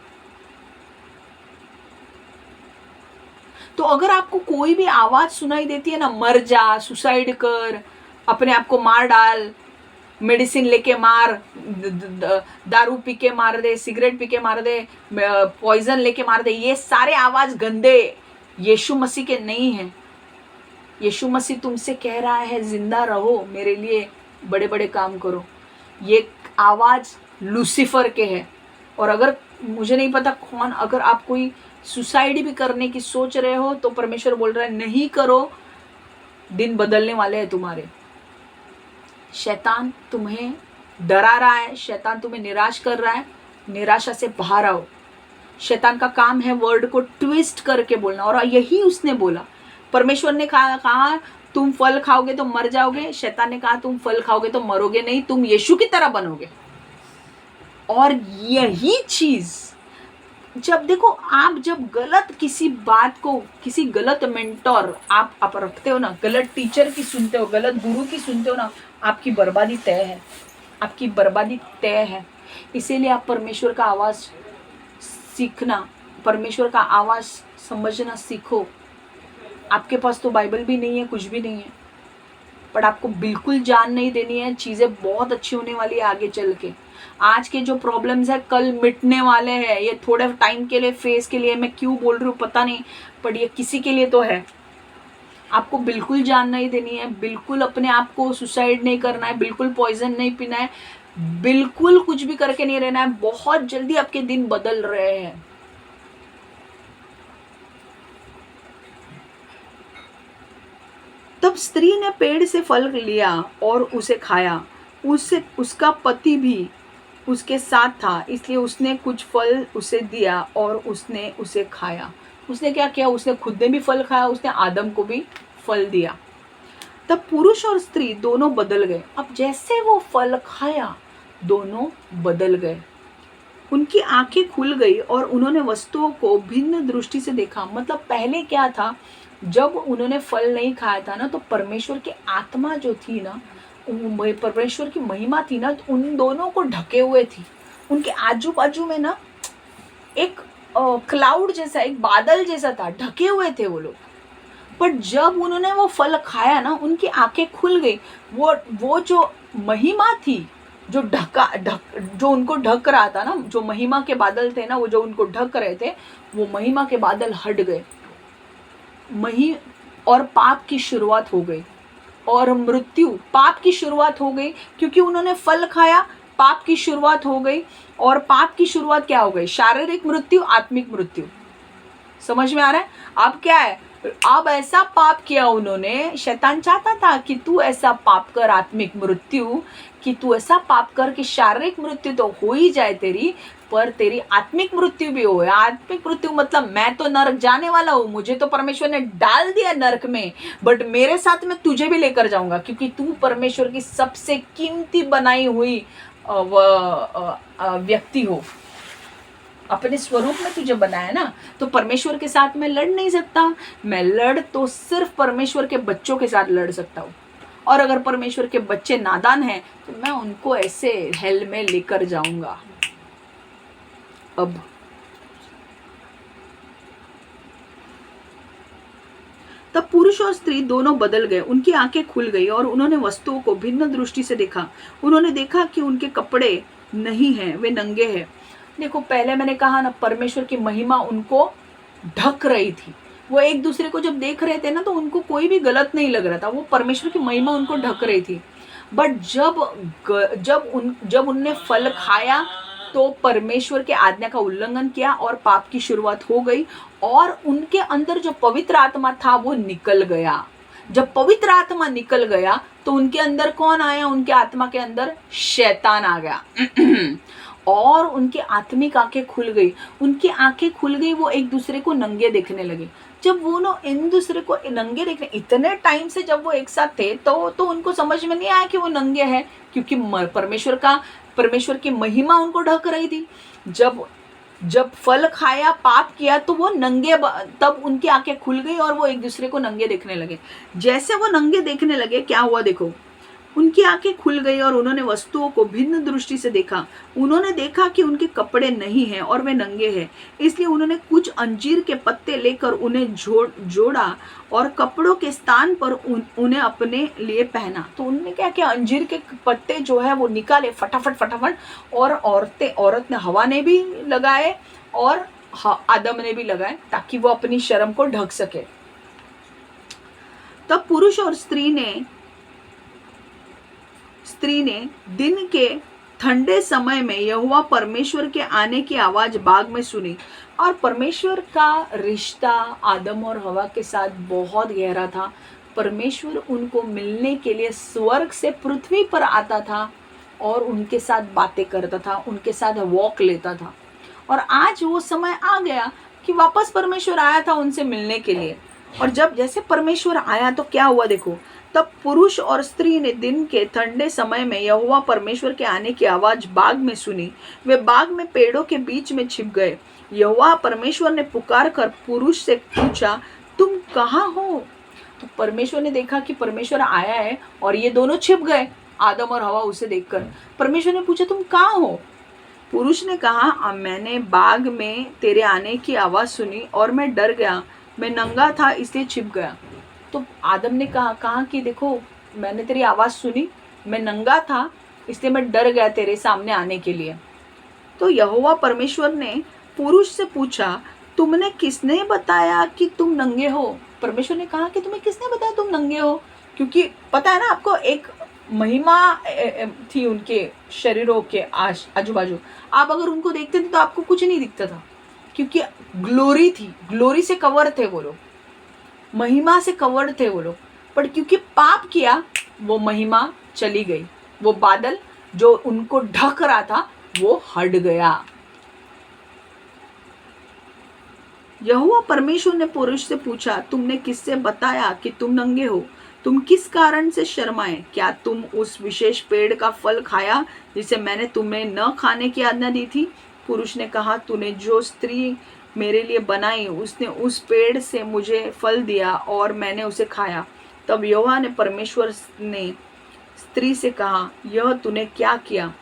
Speaker 1: तो अगर आपको कोई भी आवाज सुनाई देती है ना, मर जा, सुसाइड कर, अपने आप को मार डाल, मेडिसिन लेके मार, दारू पी के मार दे, सिगरेट पी के मार दे, पॉइजन लेके मार दे, ये सारे आवाज गंदे यीशु मसीह के नहीं है। यीशु मसीह तुमसे कह रहा है जिंदा रहो, मेरे लिए बड़े बड़े काम करो। ये आवाज लूसीफर के है। और अगर मुझे नहीं पता कौन, अगर आप कोई सुसाइड भी करने की सोच रहे हो तो परमेश्वर बोल रहा है नहीं करो, दिन बदलने वाले हैं तुम्हारे। शैतान तुम्हें डरा रहा है, शैतान तुम्हें निराश कर रहा है, निराशा से बाहर आओ। शैतान का काम है वर्ड को ट्विस्ट करके बोलना, और यही उसने बोला। परमेश्वर ने कहा तुम फल खाओगे तो मर जाओगे, शैतान ने कहा तुम फल खाओगे तो मरोगे नहीं, तुम यीशु की तरह बनोगे। और यही चीज जब देखो, आप जब गलत किसी बात को, किसी गलत मेंटोर आप रखते हो ना, गलत टीचर की सुनते हो, गलत गुरु की सुनते हो ना, आपकी बर्बादी तय है, आपकी बर्बादी तय है। इसीलिए आप परमेश्वर का आवाज सीखना, परमेश्वर का आवाज समझना सीखो। आपके पास तो बाइबल भी नहीं है, कुछ भी नहीं है, पर आपको बिल्कुल जान नहीं देनी है। चीजें बहुत अच्छी होने वाली है आगे चल के। आज के जो प्रॉब्लम्स है कल मिटने वाले हैं। ये थोड़े टाइम के लिए, फेस के लिए, मैं क्यों बोल रही हूँ पता नहीं, पर ये किसी के लिए तो है। आपको बिल्कुल जान नहीं देनी है, बिल्कुल अपने आप को सुसाइड नहीं करना है, बिल्कुल पॉइजन नहीं पीना है, बिल्कुल कुछ भी करके नहीं रहना है। बहुत जल्दी आपके दिन बदल रहे हैं। तब स्त्री ने पेड़ से फल लिया और उसे खाया। उसका पति भी उसके साथ था, इसलिए उसने कुछ फल उसे दिया और उसने उसे खाया। उसने क्या किया? उसने खुद ने भी फल खाया, उसने आदम को भी फल दिया। तब पुरुष और स्त्री दोनों बदल गए। अब जैसे वो फल खाया, दोनों बदल गए। उनकी आंखें खुल गई और उन्होंने वस्तुओं को भिन्न दृष्टि से देखा। मतलब पहले क्या था, जब उन्होंने फल नहीं खाया था ना, तो परमेश्वर की आत्मा जो थी ना, परमेश्वर की महिमा थी ना, तो उन दोनों को ढके हुए थी। उनके आजू बाजू में ना एक क्लाउड जैसा, एक बादल जैसा था, ढके हुए थे वो लोग। पर जब उन्होंने वो फल खाया ना, उनकी आंखें खुल गई। वो जो महिमा थी, जो जो उनको ढक रहा था ना, जो महिमा के बादल थे ना, वो जो उनको ढक रहे थे, वो महिमा के बादल हट गए। और पाप की शुरुआत हो गई, और मृत्यु, पाप की शुरुआत हो गई, क्योंकि उन्होंने फल खाया। पाप की शुरुआत हो गई, और पाप की शुरुआत क्या हो गई? शारीरिक मृत्यु, आत्मिक मृत्यु। समझ में आ रहा है? अब क्या है, अब ऐसा पाप किया उन्होंने। शैतान चाहता था कि तू ऐसा पाप कर, आत्मिक मृत्यु, कि तू ऐसा पाप कर कि शारीरिक मृत्यु तो हो ही जाए तेरी, पर तेरी आत्मिक मृत्यु भी हो। आत्मिक मृत्यु मतलब मैं तो नरक जाने वाला हूँ, मुझे तो परमेश्वर ने डाल दिया नरक में, बट मेरे साथ में तुझे भी लेकर जाऊंगा, क्योंकि तू परमेश्वर की सबसे कीमती बनाई हुई व्यक्ति हो। अपने स्वरूप में तुझे बनाया ना, तो परमेश्वर के साथ मैं लड़ नहीं सकता। मैं लड़ तो सिर्फ परमेश्वर के बच्चों के साथ लड़ सकता हूँ। और अगर परमेश्वर के बच्चे नादान हैं तो मैं उनको ऐसे हेल में लेकर जाऊंगा। अब तब पुरुष और स्त्री दोनों बदल गए। उनकी आंखें खुल गई और उन्होंने वस्तुओं को भिन्न दृष्टि से देखा। उन्होंने देखा कि उनके कपड़े नहीं हैं, वे नंगे हैं। देखो, पहले मैंने कहा ना, परमेश्वर की महिमा उनको ढक रही थी। वो एक दूसरे को जब देख रहे थे ना, तो उनको कोई भी गलत नहीं लग रहा था। वो परमेश्वर की महिमा उनको ढक रही थी। बट जब उनने फल खाया, तो परमेश्वर के आज्ञा का उल्लंघन किया और पाप की शुरुआत हो गई, और उनके अंदर जो पवित्र आत्मा था वो निकल गया। जब पवित्र आत्मा निकल गया तो उनके अंदर कौन आया? उनके आत्मा के अंदर शैतान आ गया और उनकी आत्मिक आंखें खुल गई। उनकी आंखें खुल गई, वो एक दूसरे को नंगे देखने लगे। जब वो लोग एक दूसरे को नंगे देखने, इतने टाइम से जब वो एक साथ थे, तो उनको समझ में नहीं आया कि वो नंगे हैं, क्योंकि परमेश्वर की महिमा उनको ढक रही थी। जब फल खाया, पाप किया, तो वो नंगे, तब उनकी आंखें खुल गई और वो एक दूसरे को नंगे देखने लगे। जैसे वो नंगे देखने लगे, क्या हुआ देखो, उनकी आंखें खुल गई और उन्होंने वस्तुओं को भिन्न दृष्टि से देखा। उन्होंने देखा कि उनके कपड़े नहीं हैं और वे नंगे हैं। इसलिए उन्होंने कुछ अंजीर के पत्ते लेकर उन्हें जोड़ा और कपड़ों के स्थान पर उन्हें अपने लिए पहना। तो उन्होंने क्या किया, अंजीर के पत्ते जो है वो निकाले फटाफट फटाफट, और औरत ने, हवा ने भी लगाए और आदम ने भी लगाए, ताकि वो अपनी शर्म को ढक सके। तब पुरुष और स्त्री ने दिन के ठंडे समय में यहोवा परमेश्वर के आने की आवाज बाग में सुनी। और परमेश्वर का रिश्ता आदम और हवा के साथ बहुत गहरा था। परमेश्वर उनको मिलने के लिए स्वर्ग से पृथ्वी पर आता था और उनके साथ बातें करता था, उनके साथ वॉक लेता था। और आज वो समय आ गया कि वापस परमेश्वर आया था उनसे मिलने के लिए। और जब जैसे परमेश्वर आया तो क्या हुआ देखो, तब पुरुष और स्त्री ने दिन के ठंडे समय में यहोवा परमेश्वर के आने की आवाज बाग में सुनी। वे बाग में पेड़ों के बीच में छिप गए। यहोवा परमेश्वर ने पुकार कर पुरुष से पूछा, तुम कहाँ हो? तो परमेश्वर ने देखा कि परमेश्वर आया है और ये दोनों छिप गए, आदम और हवा उसे देखकर। परमेश्वर ने पूछा, तुम कहाँ हो? पुरुष ने कहा, मैंने बाग में तेरे आने की आवाज सुनी और मैं डर गया, मैं नंगा था इसलिए छिप गया। तो आदम ने कहा कि देखो, मैंने तेरी आवाज़ सुनी, मैं नंगा था इसलिए मैं डर गया तेरे सामने आने के लिए। तो यहोवा परमेश्वर ने पुरुष से पूछा, तुमने किसने बताया कि तुम नंगे हो? परमेश्वर ने कहा कि तुम्हें किसने बताया तुम नंगे हो? क्योंकि पता है ना आपको, एक महिमा थी उनके शरीरों के आजू बाजू। आप अगर उनको देखते थे तो आपको कुछ नहीं दिखता था, क्योंकि ग्लोरी थी, ग्लोरी से कवर थे वो लोग, महिमा से कवर थे वो लोग। पर क्योंकि पाप किया वो महिमा चली गई, वो बादल जो उनको ढक रहा था वो हट गया। यहोवा परमेश्वर ने पुरुष से पूछा, तुमने किससे बताया कि तुम नंगे हो? तुम किस कारण से शर्माए? क्या तुम उस विशेष पेड़ का फल खाया जिसे मैंने तुम्हें न खाने की आज्ञा दी थी? पुरुष ने कहा, तूने जो स्त्री मेरे लिए बनाई उसने उस पेड़ से मुझे फल दिया और मैंने उसे खाया। तब यहोवा ने परमेश्वर ने स्त्री से कहा, यह तूने क्या किया?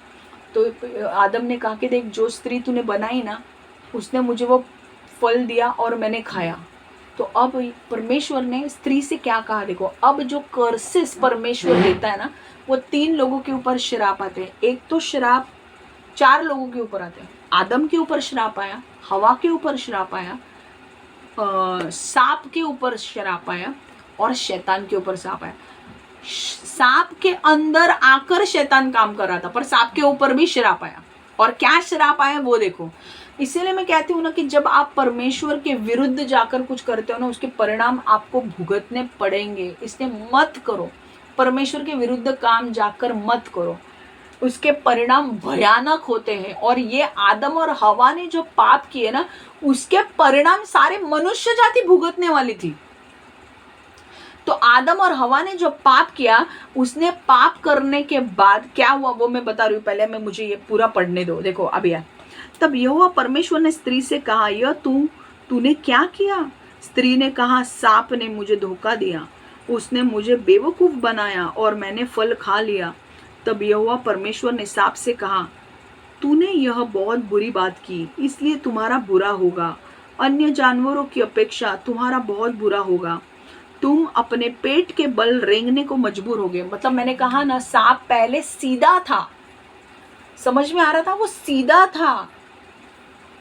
Speaker 1: तो आदम ने कहा कि देख, जो स्त्री तूने बनाई ना, उसने मुझे वो फल दिया और मैंने खाया। तो अब परमेश्वर ने स्त्री से क्या कहा देखो, अब जो कर्सेस परमेश्वर देता है ना, वो 3 लोगों के ऊपर श्राप आते हैं। एक तो श्राप 4 लोगों के ऊपर आते हैं। आदम के ऊपर श्राप आया, हवा के ऊपर श्राप आया, सांप के ऊपर श्राप आया और शैतान के ऊपर श्राप आया। सांप के अंदर आकर शैतान काम कर रहा था, पर सांप के ऊपर भी श्राप आया। और क्या श्राप आया वो देखो। इसीलिए मैं कहती हूँ ना कि जब आप परमेश्वर के विरुद्ध जाकर कुछ करते हो ना, उसके परिणाम आपको भुगतने पड़ेंगे। इसलिए मत करो, परमेश्वर के विरुद्ध काम जाकर मत करो, उसके परिणाम भयानक होते हैं। और ये आदम और हवा ने जो पाप किए ना, उसके परिणाम सारे मनुष्य जाति भुगतने वाली थी। तो आदम और हवा ने जो पाप किया, उसने पाप करने के बाद क्या हुआ वो मैं बता रही हूँ। पहले मैं मुझे ये पूरा पढ़ने दो। देखो अभी तब यहोवा परमेश्वर ने स्त्री से कहा, यह तूने क्या किया? स्त्री ने कहा, सांप ने मुझे धोखा दिया, उसने मुझे बेवकूफ बनाया और मैंने फल खा लिया। तब यहोवा परमेश्वर ने सांप से कहा, तूने यह बहुत बुरी बात की, इसलिए तुम्हारा बुरा होगा, अन्य जानवरों की अपेक्षा तुम्हारा बहुत बुरा होगा। तुम अपने पेट के बल रेंगने को मजबूर हो गए। मतलब मैंने कहा ना, सांप पहले सीधा था, समझ में आ रहा था, वो सीधा था,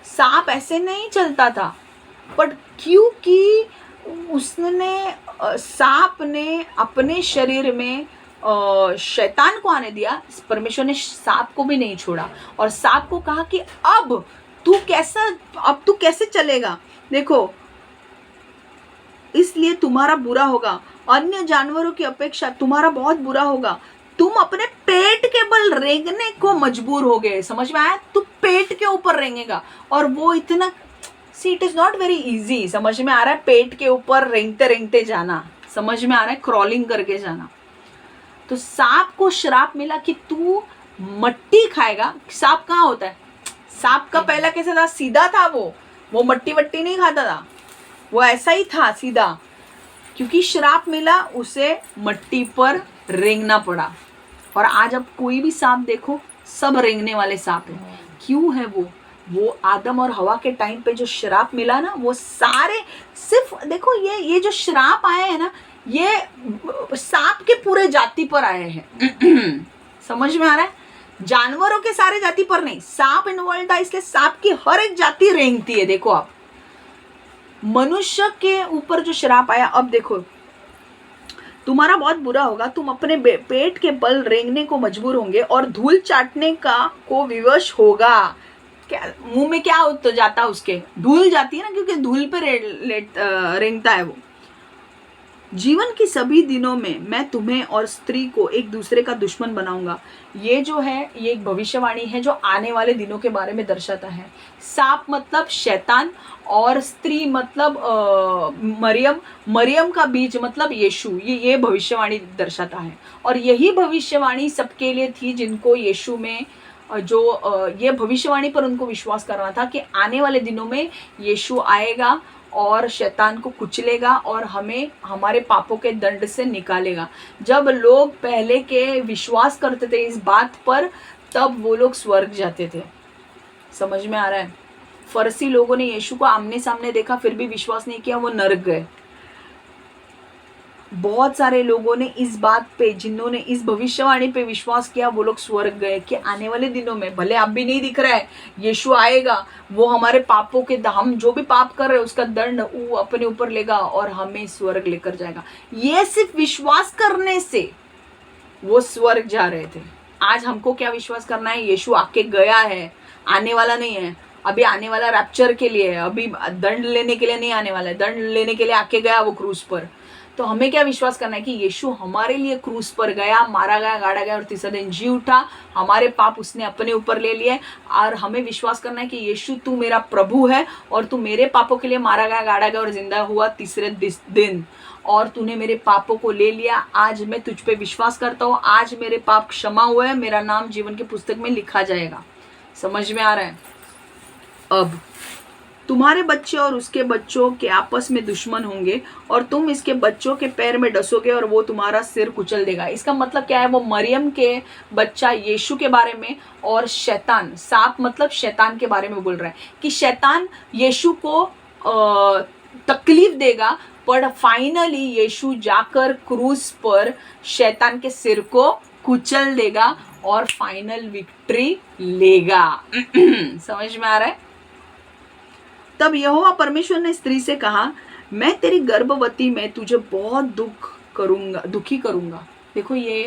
Speaker 1: सांप ऐसे नहीं चलता था। बट क्योंकि सांप ने अपने शरीर में शैतान को आने दिया, परमेश्वर ने सांप को भी नहीं छोड़ा और सांप को कहा कि अब तू कैसे चलेगा? देखो, इसलिए तुम्हारा बुरा होगा, अन्य जानवरों की अपेक्षा तुम्हारा बहुत बुरा होगा। तुम अपने पेट के बल रेंगने को मजबूर हो गए। समझ में आया? तू पेट के ऊपर रेंगेगा। और वो इतना, see it is not very easy. समझ में आ रहा है? पेट के ऊपर रेंगते रेंगते जाना, समझ में आ रहा है? क्रॉलिंग करके जाना। तो सांप को श्राप मिला कि तू मट्टी खाएगा। सांप कहाँ होता है? सांप का पहला कैसा था? सीधा था वो मट्टी वट्टी नहीं खाता था, वो ऐसा ही था सीधा। क्योंकि श्राप मिला, उसे मट्टी पर रेंगना पड़ा। और आज अब कोई भी सांप देखो, सब रेंगने वाले सांप है। क्यों है वो आदम और हवा के टाइम पे जो श्राप मिला ना, वो सारे सिर्फ देखो ये जो श्राप आए हैं ना, ये सांप के पूरे जाति पर आए हैं। समझ में आ रहा है? जानवरों के सारे जाति पर नहीं, सांप इन्वॉल्व था, इसलिए सांप की हर एक जाति रेंगती है। देखो आप, मनुष्य के ऊपर जो श्राप आया, अब देखो तुम्हारा बहुत बुरा होगा, तुम अपने पेट के बल रेंगने को मजबूर होंगे और धूल चाटने को विवश होगा। क्या मुंह में क्या तो जाता उसके, धूल जाती है ना, क्योंकि धूल पे रेंगता है वो। जीवन की सभी दिनों में मैं तुम्हें और स्त्री को एक दूसरे का दुश्मन बनाऊंगा। ये जो है, ये एक भविष्यवाणी है जो आने वाले दिनों के बारे में दर्शाता है। सांप मतलब शैतान और स्त्री मतलब मरियम का बीज मतलब यीशु। ये भविष्यवाणी दर्शाता है, और यही भविष्यवाणी सबके लिए थी जिनको यीशु में जो ये भविष्यवाणी पर उनको विश्वास करना था कि आने वाले दिनों में यीशु आएगा और शैतान को कुचलेगा और हमें हमारे पापों के दंड से निकालेगा। जब लोग पहले के विश्वास करते थे इस बात पर, तब वो लोग स्वर्ग जाते थे। समझ में आ रहा है? फरसी लोगों ने यीशु को आमने सामने देखा, फिर भी विश्वास नहीं किया, वो नरक गए। बहुत सारे लोगों ने इस बात पे, जिन्होंने इस भविष्यवाणी पे विश्वास किया, वो लोग स्वर्ग गए कि आने वाले दिनों में, भले आप भी नहीं दिख रहा है, यीशु आएगा, वो हमारे पापों के, हम जो भी पाप कर रहे हैं उसका दंड वो अपने ऊपर लेगा और हमें स्वर्ग लेकर जाएगा। ये सिर्फ विश्वास करने से वो स्वर्ग जा रहे थे। आज हमको क्या विश्वास करना है? यीशु आके गया है, आने वाला नहीं है। अभी आने वाला रैप्चर के लिए है, अभी दंड लेने के लिए नहीं आने वाला है। दंड लेने के लिए आके गया वो क्रूस पर। तो हमें क्या विश्वास करना है कि यीशु हमारे लिए क्रूस पर गया, मारा गया, गाड़ा गया और तीसरे दिन जी उठा। हमारे पाप उसने अपने ऊपर ले लिए, और हमें विश्वास करना है कि यीशु तू मेरा प्रभु है और तू मेरे पापों के लिए मारा गया, गाड़ा गया और जिंदा हुआ तीसरे दिन, और तूने मेरे पापों को ले लिया। आज मैं तुझ पे विश्वास करता हूँ, आज मेरे पाप क्षमा हुए हैं, मेरा नाम जीवन की पुस्तक में लिखा जाएगा। समझ में आ रहा है? अब तुम्हारे बच्चे और उसके बच्चों के आपस में दुश्मन होंगे और तुम इसके बच्चों के पैर में डसोगे और वो तुम्हारा सिर कुचल देगा। इसका मतलब क्या है? वो मरियम के बच्चा यीशु के बारे में, और शैतान, सांप मतलब शैतान के बारे में बोल रहा है कि शैतान यीशु को तकलीफ देगा, पर फाइनली यीशु जाकर क्रूस पर शैतान के सिर को कुचल देगा और फाइनल विक्ट्री लेगा। समझ में आ रहा है? तब यहोवा परमेश्वर ने स्त्री से कहा, मैं तेरी गर्भवती में तुझे बहुत दुखी करूंगा। देखो ये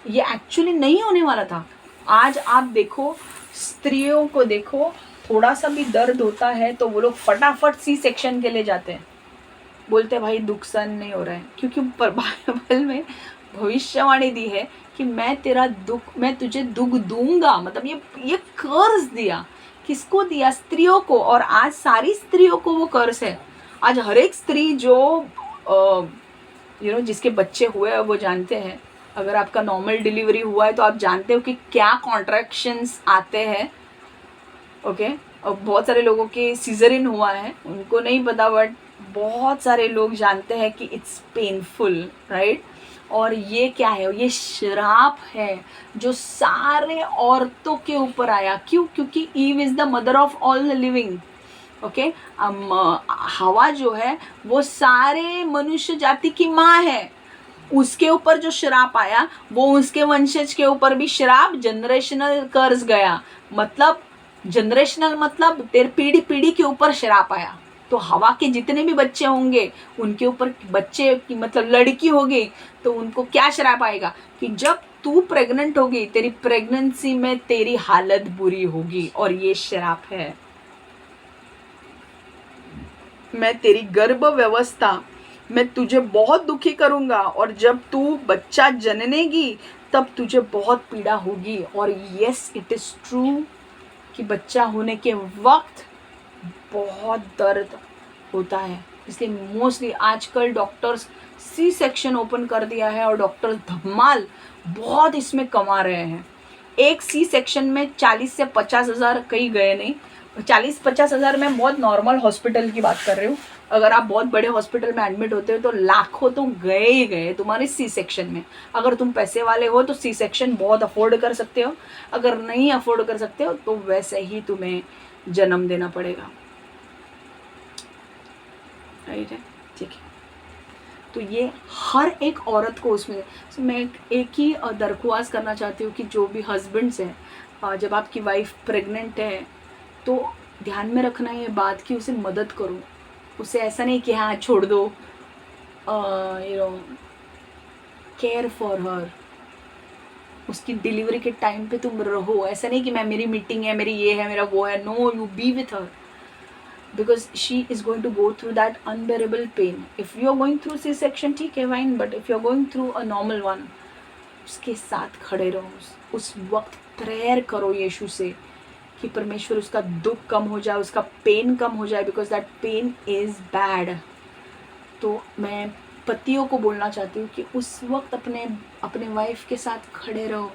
Speaker 1: एक्चुअली नहीं होने वाला था। आज आप देखो, स्त्रियों को देखो, थोड़ा सा भी दर्द होता है तो वो लोग फटाफट सी सेक्शन के लिए जाते हैं, बोलते भाई दुख सहन नहीं हो रहा है, क्योंकि बाइबल में भविष्यवाणी दी है कि मैं तुझे दुख दूंगा। मतलब ये कर्ज दिया। किसको दिया? स्त्रियों को। और आज सारी स्त्रियों को वो कर्ज है। आज हर एक स्त्री जो जिसके बच्चे हुए हैं वो जानते हैं। अगर आपका नॉर्मल डिलीवरी हुआ है तो आप जानते हो कि क्या कॉन्ट्रैक्शंस आते हैं। ओके, और बहुत सारे लोगों के सीजरिन हुआ है, उनको नहीं पता, बट बहुत सारे लोग जानते हैं कि इट्स पेनफुल, राइट? और ये क्या है? ये श्राप है जो सारे औरतों के ऊपर आया। क्यों? क्योंकि Eve is the mother of all the living. Okay, हवा जो है वो सारे मनुष्य जाति की माँ है। उसके ऊपर जो श्राप आया वो उसके वंशज के ऊपर भी श्राप, जनरेशनल कर्ज गया। मतलब जनरेशनल मतलब तेरे पीढ़ी पीढ़ी के ऊपर श्राप आया। तो हवा के जितने भी बच्चे होंगे उनके ऊपर, बच्चे की मतलब लड़की होगी तो उनको क्या श्राप आएगा कि जब तू प्रेग्नेंट होगी, तेरी प्रेगनेंसी में तेरी हालत बुरी होगी। और ये श्राप है। मैं तेरी गर्भ व्यवस्था मैं तुझे बहुत दुखी करूंगा, और जब तू बच्चा जननेगी तब तुझे बहुत पीड़ा होगी। और यस, इट इज ट्रू कि बच्चा होने के वक्त बहुत दर्द होता है। इसलिए मोस्टली आजकल डॉक्टर्स सी सेक्शन ओपन कर दिया है और डॉक्टर्स धमाल बहुत इसमें कमा रहे हैं। एक सी सेक्शन में 40 से 50 हज़ार, कहीं गए नहीं, 40-50 हज़ार में बहुत नॉर्मल हॉस्पिटल की बात कर रही हूँ। अगर आप बहुत बड़े हॉस्पिटल में एडमिट होते हो तो लाखों तो गए ही गए तुम्हारे सी सेक्शन में। अगर तुम पैसे वाले हो तो सी सेक्शन बहुत अफोर्ड कर सकते हो, अगर नहीं अफोर्ड कर सकते हो तो वैसे ही तुम्हें जन्म देना पड़ेगा। राइट है, ठीक है। तो ये हर एक औरत को उसमें मैं एक ही दरख्वास्त करना चाहती हूँ कि जो भी हस्बैंड्स हैं, जब आपकी वाइफ प्रेग्नेंट है तो ध्यान में रखना ये बात कि उसे मदद करो। उसे ऐसा नहीं कि हाँ छोड़ दो, you know care for her. उसकी डिलीवरी के टाइम पे तुम रहो, ऐसा नहीं कि मैं मेरी मीटिंग है, मेरी ये है, मेरा वो है। No, you be with her because she is going to go through that unbearable pain. If you are going through C-section ठीक है fine, but if you are going through a normal one, उसके साथ खड़े रहो। उस वक्त prayer करो यीशु से कि परमेश्वर उसका दुख कम हो जाए, उसका पेन कम हो जाए, because that pain is bad. तो मैं पतियों को बोलना चाहती हूँ कि उस वक्त अपने वाइफ के साथ खड़े रहो,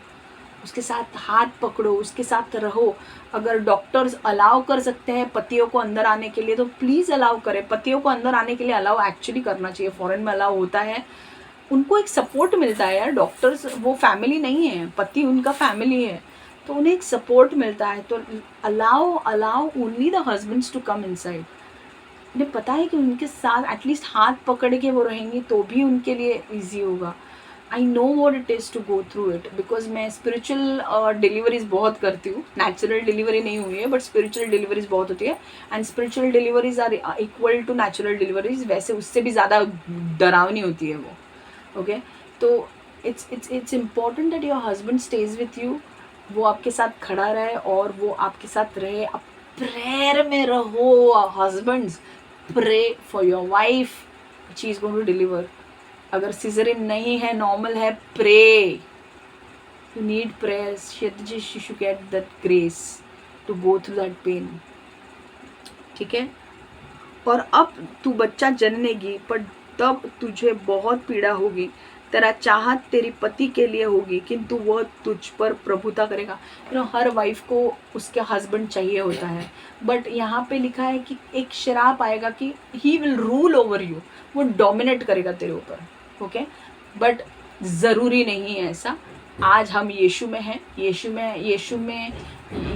Speaker 1: उसके साथ हाथ पकड़ो, उसके साथ रहो। अगर डॉक्टर्स अलाउ कर सकते हैं पतियों को अंदर आने के लिए तो प्लीज़ अलाउ करें। पतियों को अंदर आने के लिए अलाउ एक्चुअली करना चाहिए, फॉरेन में अलाउ होता है, उनको एक सपोर्ट मिलता है यार। डॉक्टर्स वो फैमिली नहीं है, पति उनका फैमिली है, तो उन्हें एक सपोर्ट मिलता है। तो allow only the husbands to come inside. उन्हें पता है कि उनके साथ एटलीस्ट हाथ पकड़ के वो रहेंगी तो भी उनके लिए ईजी होगा। I know what it is to go through it, because मैं स्पिरिचुअल डिलीवरीज बहुत करती हूँ। नेचुरल डिलीवरी नहीं हुई है बट स्पिरिचुअल डिलीवरीज बहुत होती है, and spiritual deliveries are equal to natural deliveries. वैसे उससे भी ज़्यादा डरावनी होती है वो। ओके, तो it's important that your husband stage with you, वो आपके साथ खड़ा रहे और वो आपके साथ रहे। अब प्रेयर में रहो husbands, pray for your wife, she is going to deliver. अगर सिजरिन नहीं है, नॉर्मल है, pray, you need prayers, she should get that grace to go through that pain। ठीक है। और अब तू बच्चा जन्मेगी पर तब तुझे बहुत पीड़ा होगी, तेरा चाहत तेरी पति के लिए होगी किंतु वह तुझ पर प्रभुता करेगा। हर वाइफ को उसके हस्बैंड चाहिए होता है, बट यहाँ पे लिखा है कि एक श्राप आएगा कि he will rule over you, वो डोमिनेट करेगा तेरे ऊपर। ओके, बट ज़रूरी नहीं है ऐसा। आज हम यीशु में हैं,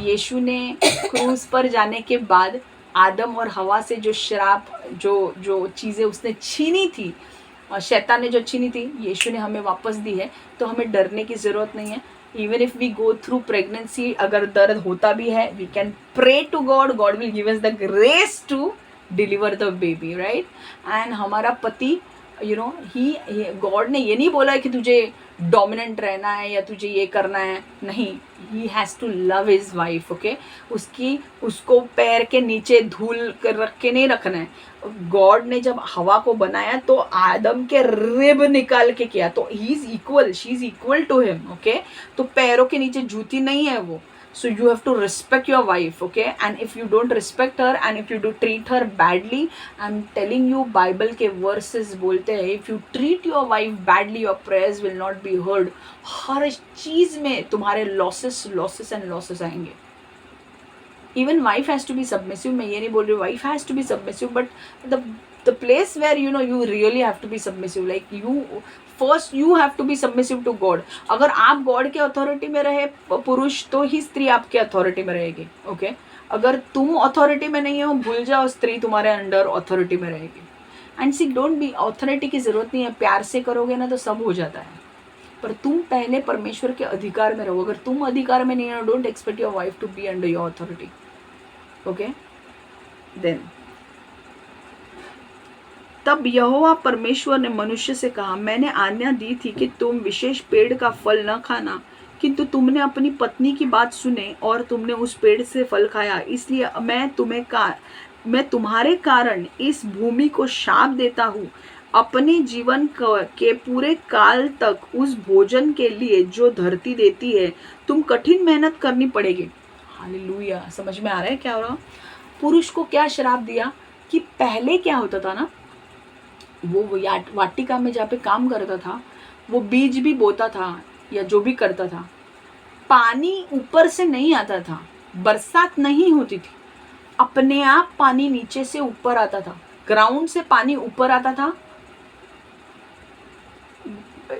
Speaker 1: यीशु ने क्रूस पर जाने के बाद आदम और हवा से जो श्राप, जो चीज़ें उसने छीनी थी, शैतान ने जो छीनी थी, यीशु ने हमें वापस दी है। तो हमें डरने की ज़रूरत नहीं है। Even if we go through pregnancy, अगर दर्द होता भी है, we can pray to God, God will give us the grace to deliver the baby, right. And हमारा पति, गॉड ने ये नहीं बोला है कि तुझे डोमिनेंट रहना है या तुझे ये करना है, नहीं। He has to love his wife. Okay, उसको पैर के नीचे धूल कर रख के नहीं रखना है। गॉड ने जब हवा को बनाया तो आदम के रिब निकाल के किया, तो he is equal, she is equal to him. Okay, तो पैरों के नीचे जूती नहीं है वो। So you have to respect your wife, okay? And if you don't respect her and if you do treat her badly, I'm telling you, Bible के verses बोलते हैं, if you treat your wife badly, your prayers will not be heard। हर चीज़ में तुम्हारे losses आएंगे। Even wife has to be submissive। मैं ये नहीं बोल रही wife has to be submissive, but the place where you really have to be submissive, like first you have to be submissive to God. अगर आप God के authority में रहे पुरुष तो ही स्त्री आपके अथॉरिटी में रहेगी। ओके, अगर तुम अथॉरिटी में नहीं हो, भूल जाओ, स्त्री तुम्हारे अंडर अथॉरिटी में रहेगी। And she don't be, authority की ज़रूरत नहीं है, प्यार से करोगे ना तो सब हो जाता है, पर तुम पहले परमेश्वर के अधिकार में रहो। अगर तुम अधिकार में नहीं हो, don't expect your wife to be under your authority. Okay, then तब यहोवा परमेश्वर ने मनुष्य से कहा, मैंने आज्ञा दी थी कि तुम विशेष पेड़ का फल न खाना, किंतु तुमने अपनी पत्नी की बात सुने और तुमने उस पेड़ से फल खाया, इसलिए मैं तुम्हारे कारण इस भूमि को शाप देता हूँ। अपने जीवन के पूरे काल तक उस भोजन के लिए जो धरती देती है तुम कठिन मेहनत करनी पड़ेगी। हालेलुया, समझ में आ रहा है क्या हो रहा? पुरुष को क्या श्राप दिया कि पहले क्या होता था ना, वो वाटिका में जहाँ पे काम करता था, वो बीज भी बोता था या जो भी करता था, पानी ऊपर से नहीं आता था, बरसात नहीं होती थी, अपने आप पानी नीचे से ऊपर आता था। ग्राउंड से पानी ऊपर आता था,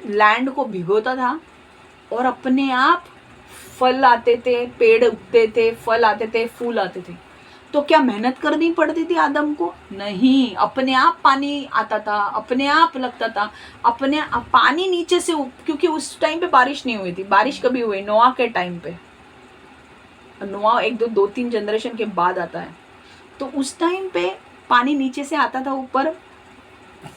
Speaker 1: लैंड को भिगोता था और अपने आप फल आते थे, पेड़ उगते थे, फल आते थे, फूल आते थे। तो क्या मेहनत करनी पड़ती थी आदम को? नहीं, अपने आप पानी आता था, अपने आप लगता था, अपने आप पानी नीचे से क्योंकि उस टाइम पे बारिश नहीं हुई थी। बारिश कभी हुई? नोआ के टाइम पे। नोआ एक दो तीन जनरेशन के बाद आता है। तो उस टाइम पे पानी नीचे से आता था ऊपर,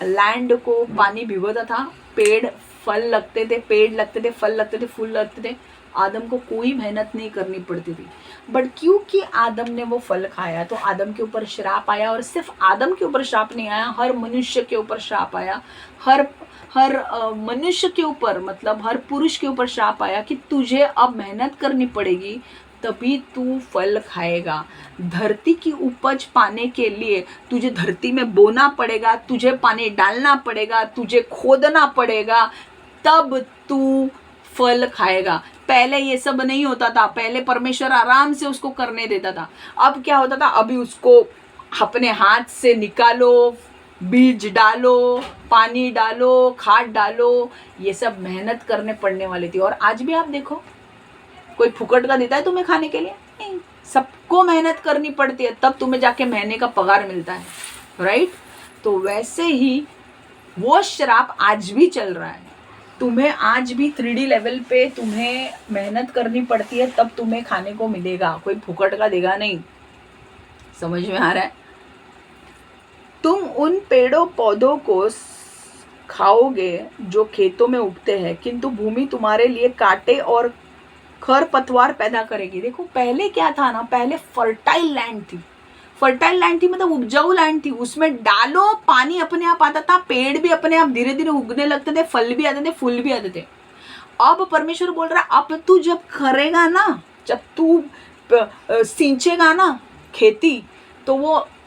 Speaker 1: लैंड को पानी भिगोता था, पेड़ फल लगते थे, पेड़ लगते थे, फल लगते थे, फूल लगते थे। आदम को कोई मेहनत नहीं करनी पड़ती थी। बट क्योंकि आदम ने वो फल खाया तो आदम के ऊपर श्राप आया। और सिर्फ आदम के ऊपर श्राप नहीं आया, हर मनुष्य के ऊपर श्राप आया। हर मनुष्य के ऊपर, मतलब हर पुरुष के ऊपर श्राप आया कि तुझे अब मेहनत करनी पड़ेगी, तभी तू फल खाएगा। धरती की उपज पाने के लिए तुझे धरती में बोना पड़ेगा, तुझे पानी डालना पड़ेगा, तुझे खोदना पड़ेगा, तब तू फल खाएगा। पहले ये सब नहीं होता था, पहले परमेश्वर आराम से उसको करने देता था। अब क्या होता था? अभी उसको अपने हाथ से निकालो, बीज डालो, पानी डालो, खाद डालो, ये सब मेहनत करने पड़ने वाली थी। और आज भी आप देखो, कोई फुकट का देता है तुम्हें खाने के लिए? नहीं, सबको मेहनत करनी पड़ती है, तब तुम्हें जाके महीने का पगार मिलता है, राइट? तो वैसे ही वो श्राप आज भी चल रहा है। तुम्हें आज भी 3D लेवल पे तुम्हें मेहनत करनी पड़ती है, तब तुम्हें खाने को मिलेगा, कोई फुकट का देगा नहीं। समझ में आ रहा है? तुम उन पेड़ों पौधों को खाओगे जो खेतों में उगते हैं, किंतु भूमि तुम्हारे लिए कांटे और खरपतवार पैदा करेगी। देखो पहले क्या था ना, पहले फर्टाइल लैंड थी। फर्टाइल लैंड थी मतलब उपजाऊ लैंड थी, उसमें डालो, पानी अपने आप आता था, पेड़ भी अपने आप धीरे धीरे उगने लगते थे, फल भी आते थे, फूल भी आते थे। अब परमेश्वर बोल रहा है, अब तू जब करेगा ना, जब तू सींचेगा ना खेती, तो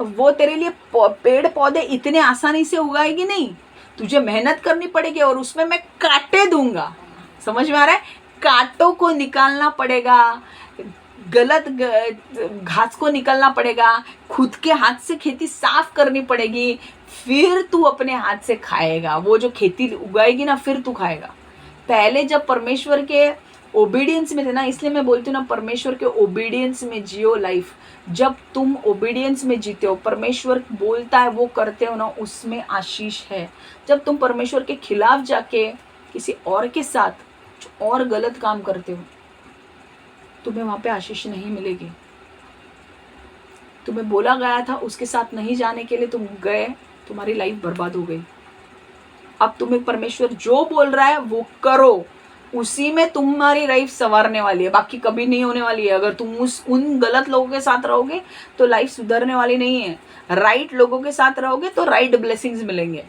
Speaker 1: वो तेरे लिए पेड़ पौधे इतने आसानी से उगाएगी नहीं, तुझे मेहनत करनी पड़ेगी और उसमें मैं कांटे दूंगा। समझ में आ रहा है? कांटों को निकालना पड़ेगा, गलत घास को निकालना पड़ेगा, खुद के हाथ से खेती साफ करनी पड़ेगी, फिर तू अपने हाथ से खाएगा। वो जो खेती उगाएगी ना, फिर तू खाएगा। पहले जब परमेश्वर के ओबीडियंस में थे ना, इसलिए मैं बोलती हूँ ना, परमेश्वर के ओबीडियंस में जियो लाइफ। जब तुम ओबीडियंस में जीते हो, परमेश्वर बोलता है वो करते हो ना, उसमें आशीष है। जब तुम परमेश्वर के खिलाफ जाके किसी और के साथ और गलत काम करते हो, तुम्हें वहां पे आशीष नहीं मिलेगी। तुम्हें बोला गया था उसके साथ नहीं जाने के लिए, तुम गए, तुम्हारी लाइफ बर्बाद हो गई। अब तुम्हें परमेश्वर जो बोल रहा है वो करो, उसी में तुम्हारी लाइफ संवारने वाली है, बाकी कभी नहीं होने वाली है। अगर तुम उन गलत लोगों के साथ रहोगे तो लाइफ सुधरने वाली नहीं है। राइट लोगों के साथ रहोगे तो राइट ब्लेसिंग्स मिलेंगे।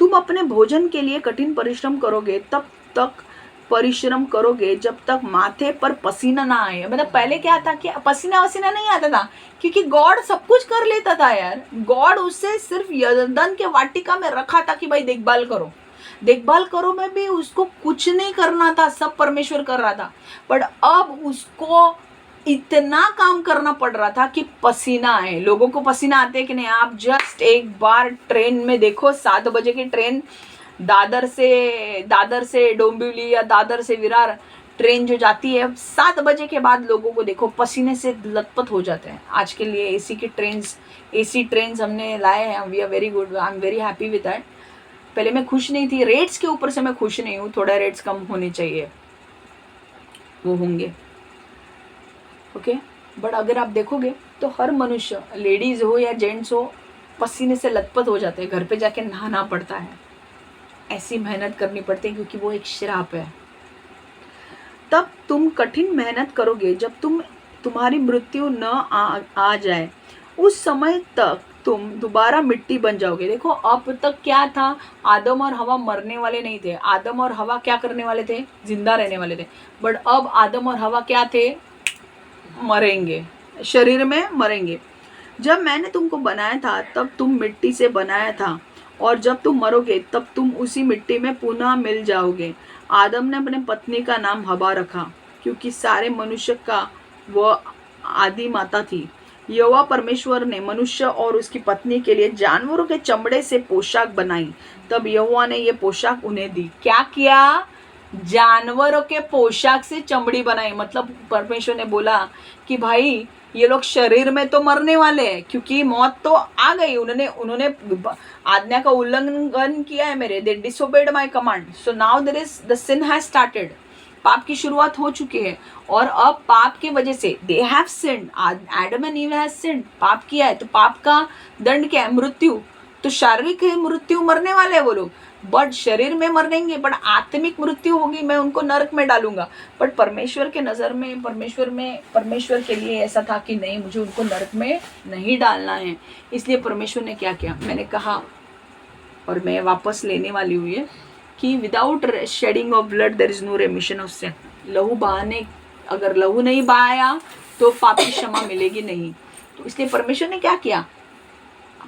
Speaker 1: तुम अपने भोजन के लिए कठिन परिश्रम करोगे, तब तक परिश्रम करोगे जब तक माथे पर पसीना ना आए। मतलब पहले क्या था कि पसीना वसीना नहीं आता था, क्योंकि गॉड सब कुछ कर लेता था यार। गॉड उससे सिर्फ यरदन के वाटिका में रखा था कि भाई देखभाल करो, देखभाल करो में भी उसको कुछ नहीं करना था, सब परमेश्वर कर रहा था। पर अब उसको इतना काम करना पड़ रहा था कि पसीना आए। लोगों को पसीना आते कि नहीं? आप जस्ट एक बार ट्रेन में देखो, 7 बजे की ट्रेन दादर से डोंबिवली या दादर से विरार ट्रेन जो जाती है, 7 बजे के बाद लोगों को देखो पसीने से लथपथ हो जाते हैं। आज के लिए एसी ट्रेन हमने लाए हैं, we are very good, I am very happy with that. पहले मैं खुश नहीं थी, रेट्स के ऊपर से मैं खुश नहीं हूँ, थोड़ा रेट्स कम होने चाहिए, वो होंगे, ओके। बट अगर आप देखोगे तो हर मनुष्य, लेडीज हो या जेंट्स हो, पसीने से लथपथ हो जाते हैं, घर पे जाके नहाना पड़ता है, ऐसी मेहनत करनी पड़ती है, क्योंकि वो एक श्राप है। तब तुम कठिन मेहनत करोगे जब तुम्हारी मृत्यु न आ जाए, उस समय तक तुम दोबारा मिट्टी बन जाओगे। देखो अब तक क्या था, आदम और हवा मरने वाले नहीं थे, आदम और हवा क्या करने वाले थे? जिंदा रहने वाले थे। बट अब आदम और हवा क्या थे? मरेंगे, शरीर में मरेंगे। जब मैंने तुमको बनाया था तब तुम मिट्टी से बनाया था, और जब तुम मरोगे तब तुम उसी मिट्टी में पुनः मिल जाओगे। आदम ने अपने पत्नी का नाम हवा रखा, क्योंकि सारे मनुष्य का वह आदि माता थी। यहोवा परमेश्वर ने मनुष्य और उसकी पत्नी के लिए जानवरों के चमड़े से पोशाक बनाई। तब यहोवा ने ये पोशाक उन्हें दी। क्या किया? जानवरों के पोशाक से चमड़ी बनाई। मतलब परमेश्वर ने बोला कि भाई ये लोग शरीर में तो मरने वाले हैं, क्योंकि मौत तो आ गई, उन्होंने आज्ञा का उल्लंघन किया है मेरे, they disobeyed my command, so now there is the sin has started. पाप की शुरुआत हो चुकी है और अब पाप के वजह से they have sinned, Adam and Eve has sinned, पाप किया है, तो पाप का दंड क्या है? मृत्यु। तो शारीरिक मृत्यु मरने वाले हैं वो लोग, बट शरीर में मरेंगे, बट आत्मिक मृत्यु होगी, मैं उनको नरक में डालूंगा। बट परमेश्वर के नज़र में परमेश्वर के लिए ऐसा था कि नहीं, मुझे उनको नरक में नहीं डालना है। इसलिए परमेश्वर ने क्या किया, मैंने कहा और मैं वापस लेने वाली हुई है कि without shedding of blood there is no remission of sin. लहू बहाने, अगर लहू नहीं बहाया तो पाप की क्षमा मिलेगी नहीं। तो इसलिए परमेश्वर ने क्या किया,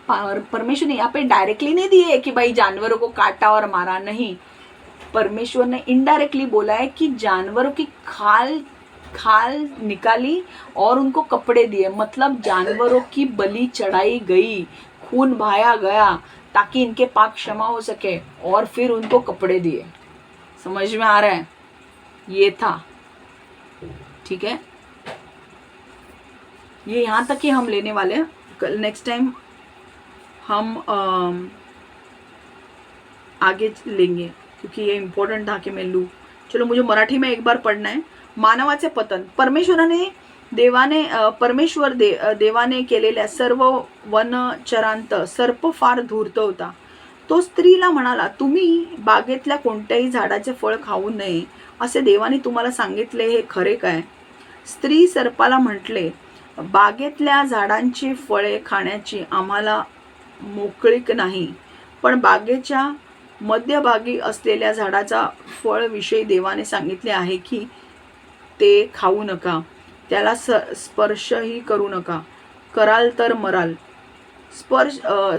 Speaker 1: परमेश्वर ने यहाँ पे डायरेक्टली नहीं दिए कि भाई जानवरों को काटा और मारा, नहीं। परमेश्वर ने इनडायरेक्टली बोला है कि जानवरों की खाल निकाली और उनको कपड़े दिए। मतलब जानवरों की बलि चढ़ाई गई, खून बहाया गया ताकि इनके पाप क्षमा हो सके, और फिर उनको कपड़े दिए। समझ में आ रहा है? ये था, ठीक है। ये यहाँ तक ही हम लेने वाले हैं। कल नेक्स्ट टाइम हम आगे लेंगे, क्योंकि ये इम्पोर्टेंट था कि मैं लूँ। चलो, मुझे मराठी में एक बार पढ़ना है। मानवाचे पतन, देवाने केलेल्या सर्व वनचरांत सर्प फार धूर्त होता. तो स्त्रीला म्हणाला, तुम्ही बागेतल्या कोणत्याही झाडाचे फळ खाऊ नये असे देवाने तुम्हाला सांगितले, हे खरे काय? स्त्री सर्पाला म्हटले, बागेतल्या झाडांची फळे खाण्याची आम्हाला मोकळीक नाही, पण बागेच्या मध्यभागी असलेल्या झाडाचा फळ विषयी देवाने सांगितले आहे की ते खाऊ नका, त्याला स्पर्शही करू नका, कराल तर मराल.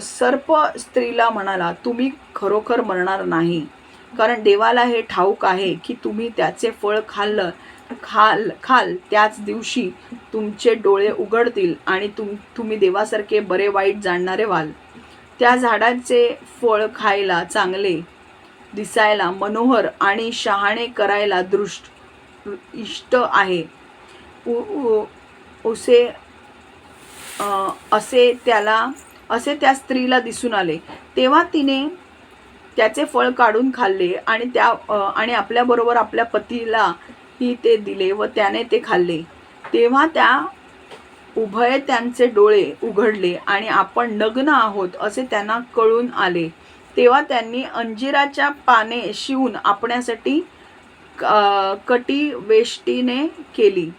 Speaker 1: सर्प स्त्रीला म्हणाला, तुम्ही खरोखर मरणार नाही, कारण देवाला हे ठाऊक आहे की तुम्ही त्याचे फळ खाल त्याच दिवशी तुमचे डोळे उघडतील आणि तुम्ही देवासारखे बरे वाईट जाणणारे व्हाल. त्या झाडाचे फळ खायला चांगले, दिसायला मनोहर आणि शहाणे करायला इष्ट आहे, असे त्या स्त्रीला दिसून आले. तेव्हा तिने त्याचे फळ काढून खाल्ले आणि आपल्याबरोबर आपल्या पतीलाही ते दिले व त्याने ते खाल्ले. तेव्हा त्यांचे डोळे उघडले आणि आपण नग्न आहोत असे त्यांना कळून आले. तेव्हा त्यांनी अंजिराच्या पाने शिवून आपण्यासाठी कटिवेष्टीने केली.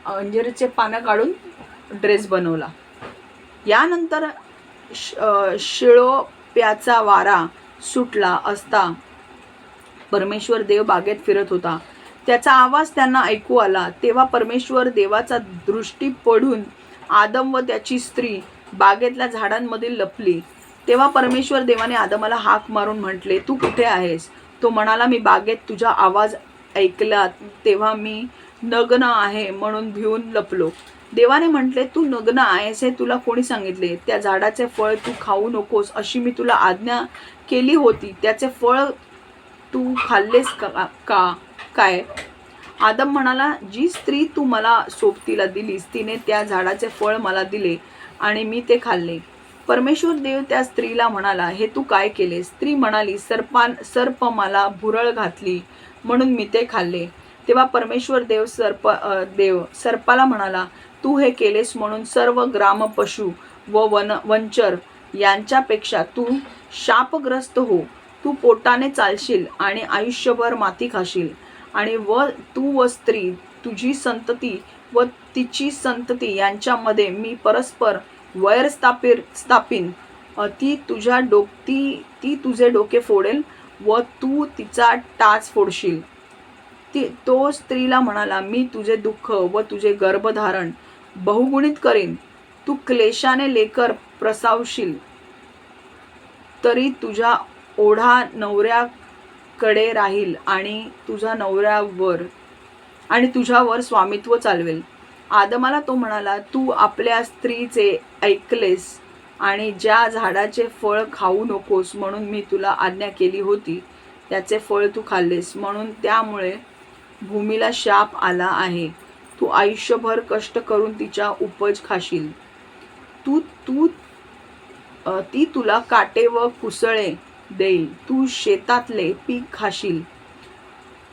Speaker 1: अंजिराचे पानं काढून ड्रेस बनवला. यानंतर शिळोप्याचा वारा सुटला असता परमेश्वर देव बागेत फिरत होता. त्याचा आवाज त्यांना ऐकू आला. तेव्हा परमेश्वर देवाचा दृष्टी पडून आदम व त्याची स्त्री बागेतल्या झाडांमध्ये लपली. तेव्हा परमेश्वर देवाने आदमाला हाक मारून म्हटले, तू कुठे आहेस? तो म्हणाला, मी बागेत तुझा आवाज ऐकला तेव्हा मी नग्न आहे म्हणून भिवून लपलो. देवाने म्हटले, तू नग्न आहेस हे तुला कोणी सांगितले? त्या झाडाचे फळ तू खाऊ नकोस अशी मी तुला आज्ञा केली होती, त्याचे फळ तू खाल्लेस का काय? आदम म्हणाला, जी स्त्री तू मला सोबतीला दिलीस तिने त्या झाडाचे फळ मला दिले आणि मी ते खाल्ले. परमेश्वर देव त्या स्त्रीला म्हणाला, हे तू काय केले? स्त्री म्हणाली, सर्प मला भुरळ घातली म्हणून मी ते खाल्ले. तेव्हा परमेश्वर देव सर्पाला म्हणाला, तू हे केलेस म्हणून सर्व ग्राम पशु व वंचर यांच्यापेक्षा तू शापग्रस्त हो. तू पोटाने चालशील आणि आयुष्यभर माती खाशील, आणि तू व स्त्री, तुझी संतती व तिची संतती यांच्यामध्ये मी परस्पर वैर स्थापीन. ती तुझे डोके फोडेल व तू तिचा टाच फोडशील. तो स्त्रीला म्हणाला, मी तुझे दुःख व तुझे गर्भधारण बहुगुणित करीन. तू क्लेशाने लेकर प्रसावशील, तरी तुझा ओढा नवऱ्याकडे राहील आणि तुझ्यावर स्वामित्व चालवेल. आदमाला तो म्हणाला, तू आपल्या स्त्रीचे ऐकलेस आणि ज्या झाडाचे फळ खाऊ नकोस म्हणून मी तुला आज्ञा केली होती त्याचे फळ तू खाल्लेस, म्हणून त्यामुळे भूमीला शाप आला आहे. तू आयुष्यभर कष्ट करून तिच्या उपज खाशील. तू तू ती तुला काटे व कुसळे देईल. तू शेतातले पीक खाशील.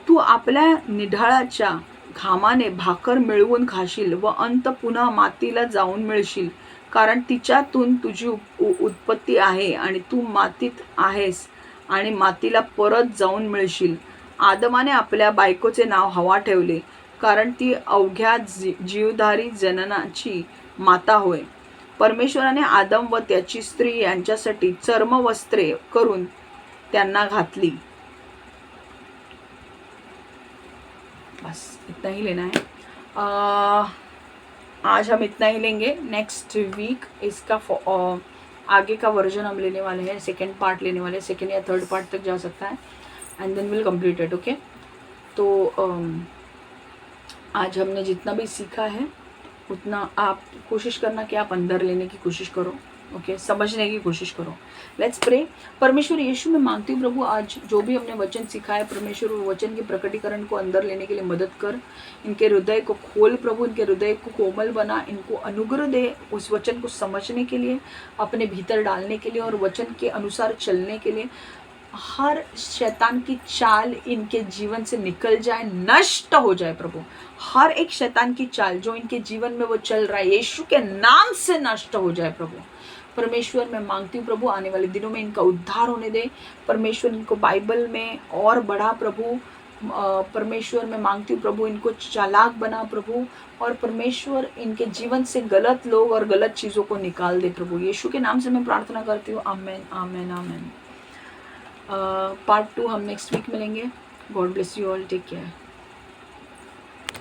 Speaker 1: तू आपल्या निढाळाच्या घामाने भाकर मिळवून खाशील व अंत पुन्हा मातीला जाऊन मिळशील, कारण तिच्यातून तुझी उत्पत्ती आहे आणि तू मातीत आहेस आणि मातीला परत जाऊन मिळशील. आदमाने आपल्या बायकोचे नाव हवा ठेवले, कारण ती अवघ्या जीवधारी जननाची माता होय. परमेश्वराने आदम व त्याची स्त्री यांच्यासाठी चर्मवस्त्रे करून त्यांना घातली. बस इतना ही लेना है. आज हम इतना ही लेंगे. नेक्स्ट वीक इसका आगे का वर्जन हम लेने वाले हैं, सेकेंड पार्ट लेने वाले हैं. सेकेंड या थर्ड पार्ट तक जा सकता है and then will complete it. Okay, तो आज हमने जितना भी सीखा है उतना आप कोशिश करना कि आप अंदर लेने की कोशिश करो. ओके, समझने की कोशिश करो. Let's pray. परमेश्वर यीशु में मांगती हूँ प्रभु, आज जो भी हमने वचन सीखा है परमेश्वर, वचन के प्रकटीकरण को अंदर लेने के लिए मदद कर. इनके हृदय को खोल प्रभु, इनके हृदय को कोमल बना, इनको अनुग्रह दे उस वचन को समझने के लिए, अपने भीतर डालने के लिए और वचन के अनुसार चलने के लिए. हर शैतान की चाल इनके जीवन से निकल जाए, नष्ट हो जाए प्रभु. हर एक शैतान की चाल जो इनके जीवन में वो चल रहा है, यीशु के नाम से नष्ट हो जाए प्रभु. परमेश्वर मैं मांगती हूँ प्रभु, आने वाले दिनों में इनका उद्धार होने दे. परमेश्वर इनको बाइबल में और बढ़ा प्रभु. परमेश्वर मैं मांगती हूँ प्रभु, इनको चालाक बना प्रभु. और परमेश्वर इनके जीवन से गलत लोग और गलत चीज़ों को निकाल दे प्रभु. यीशु के नाम से मैं प्रार्थना करती हूँ. आमेन, आमेन, आमेन. पार्ट 2 हम नेक्स्ट वीक मिलेंगे. God bless you all. Take care.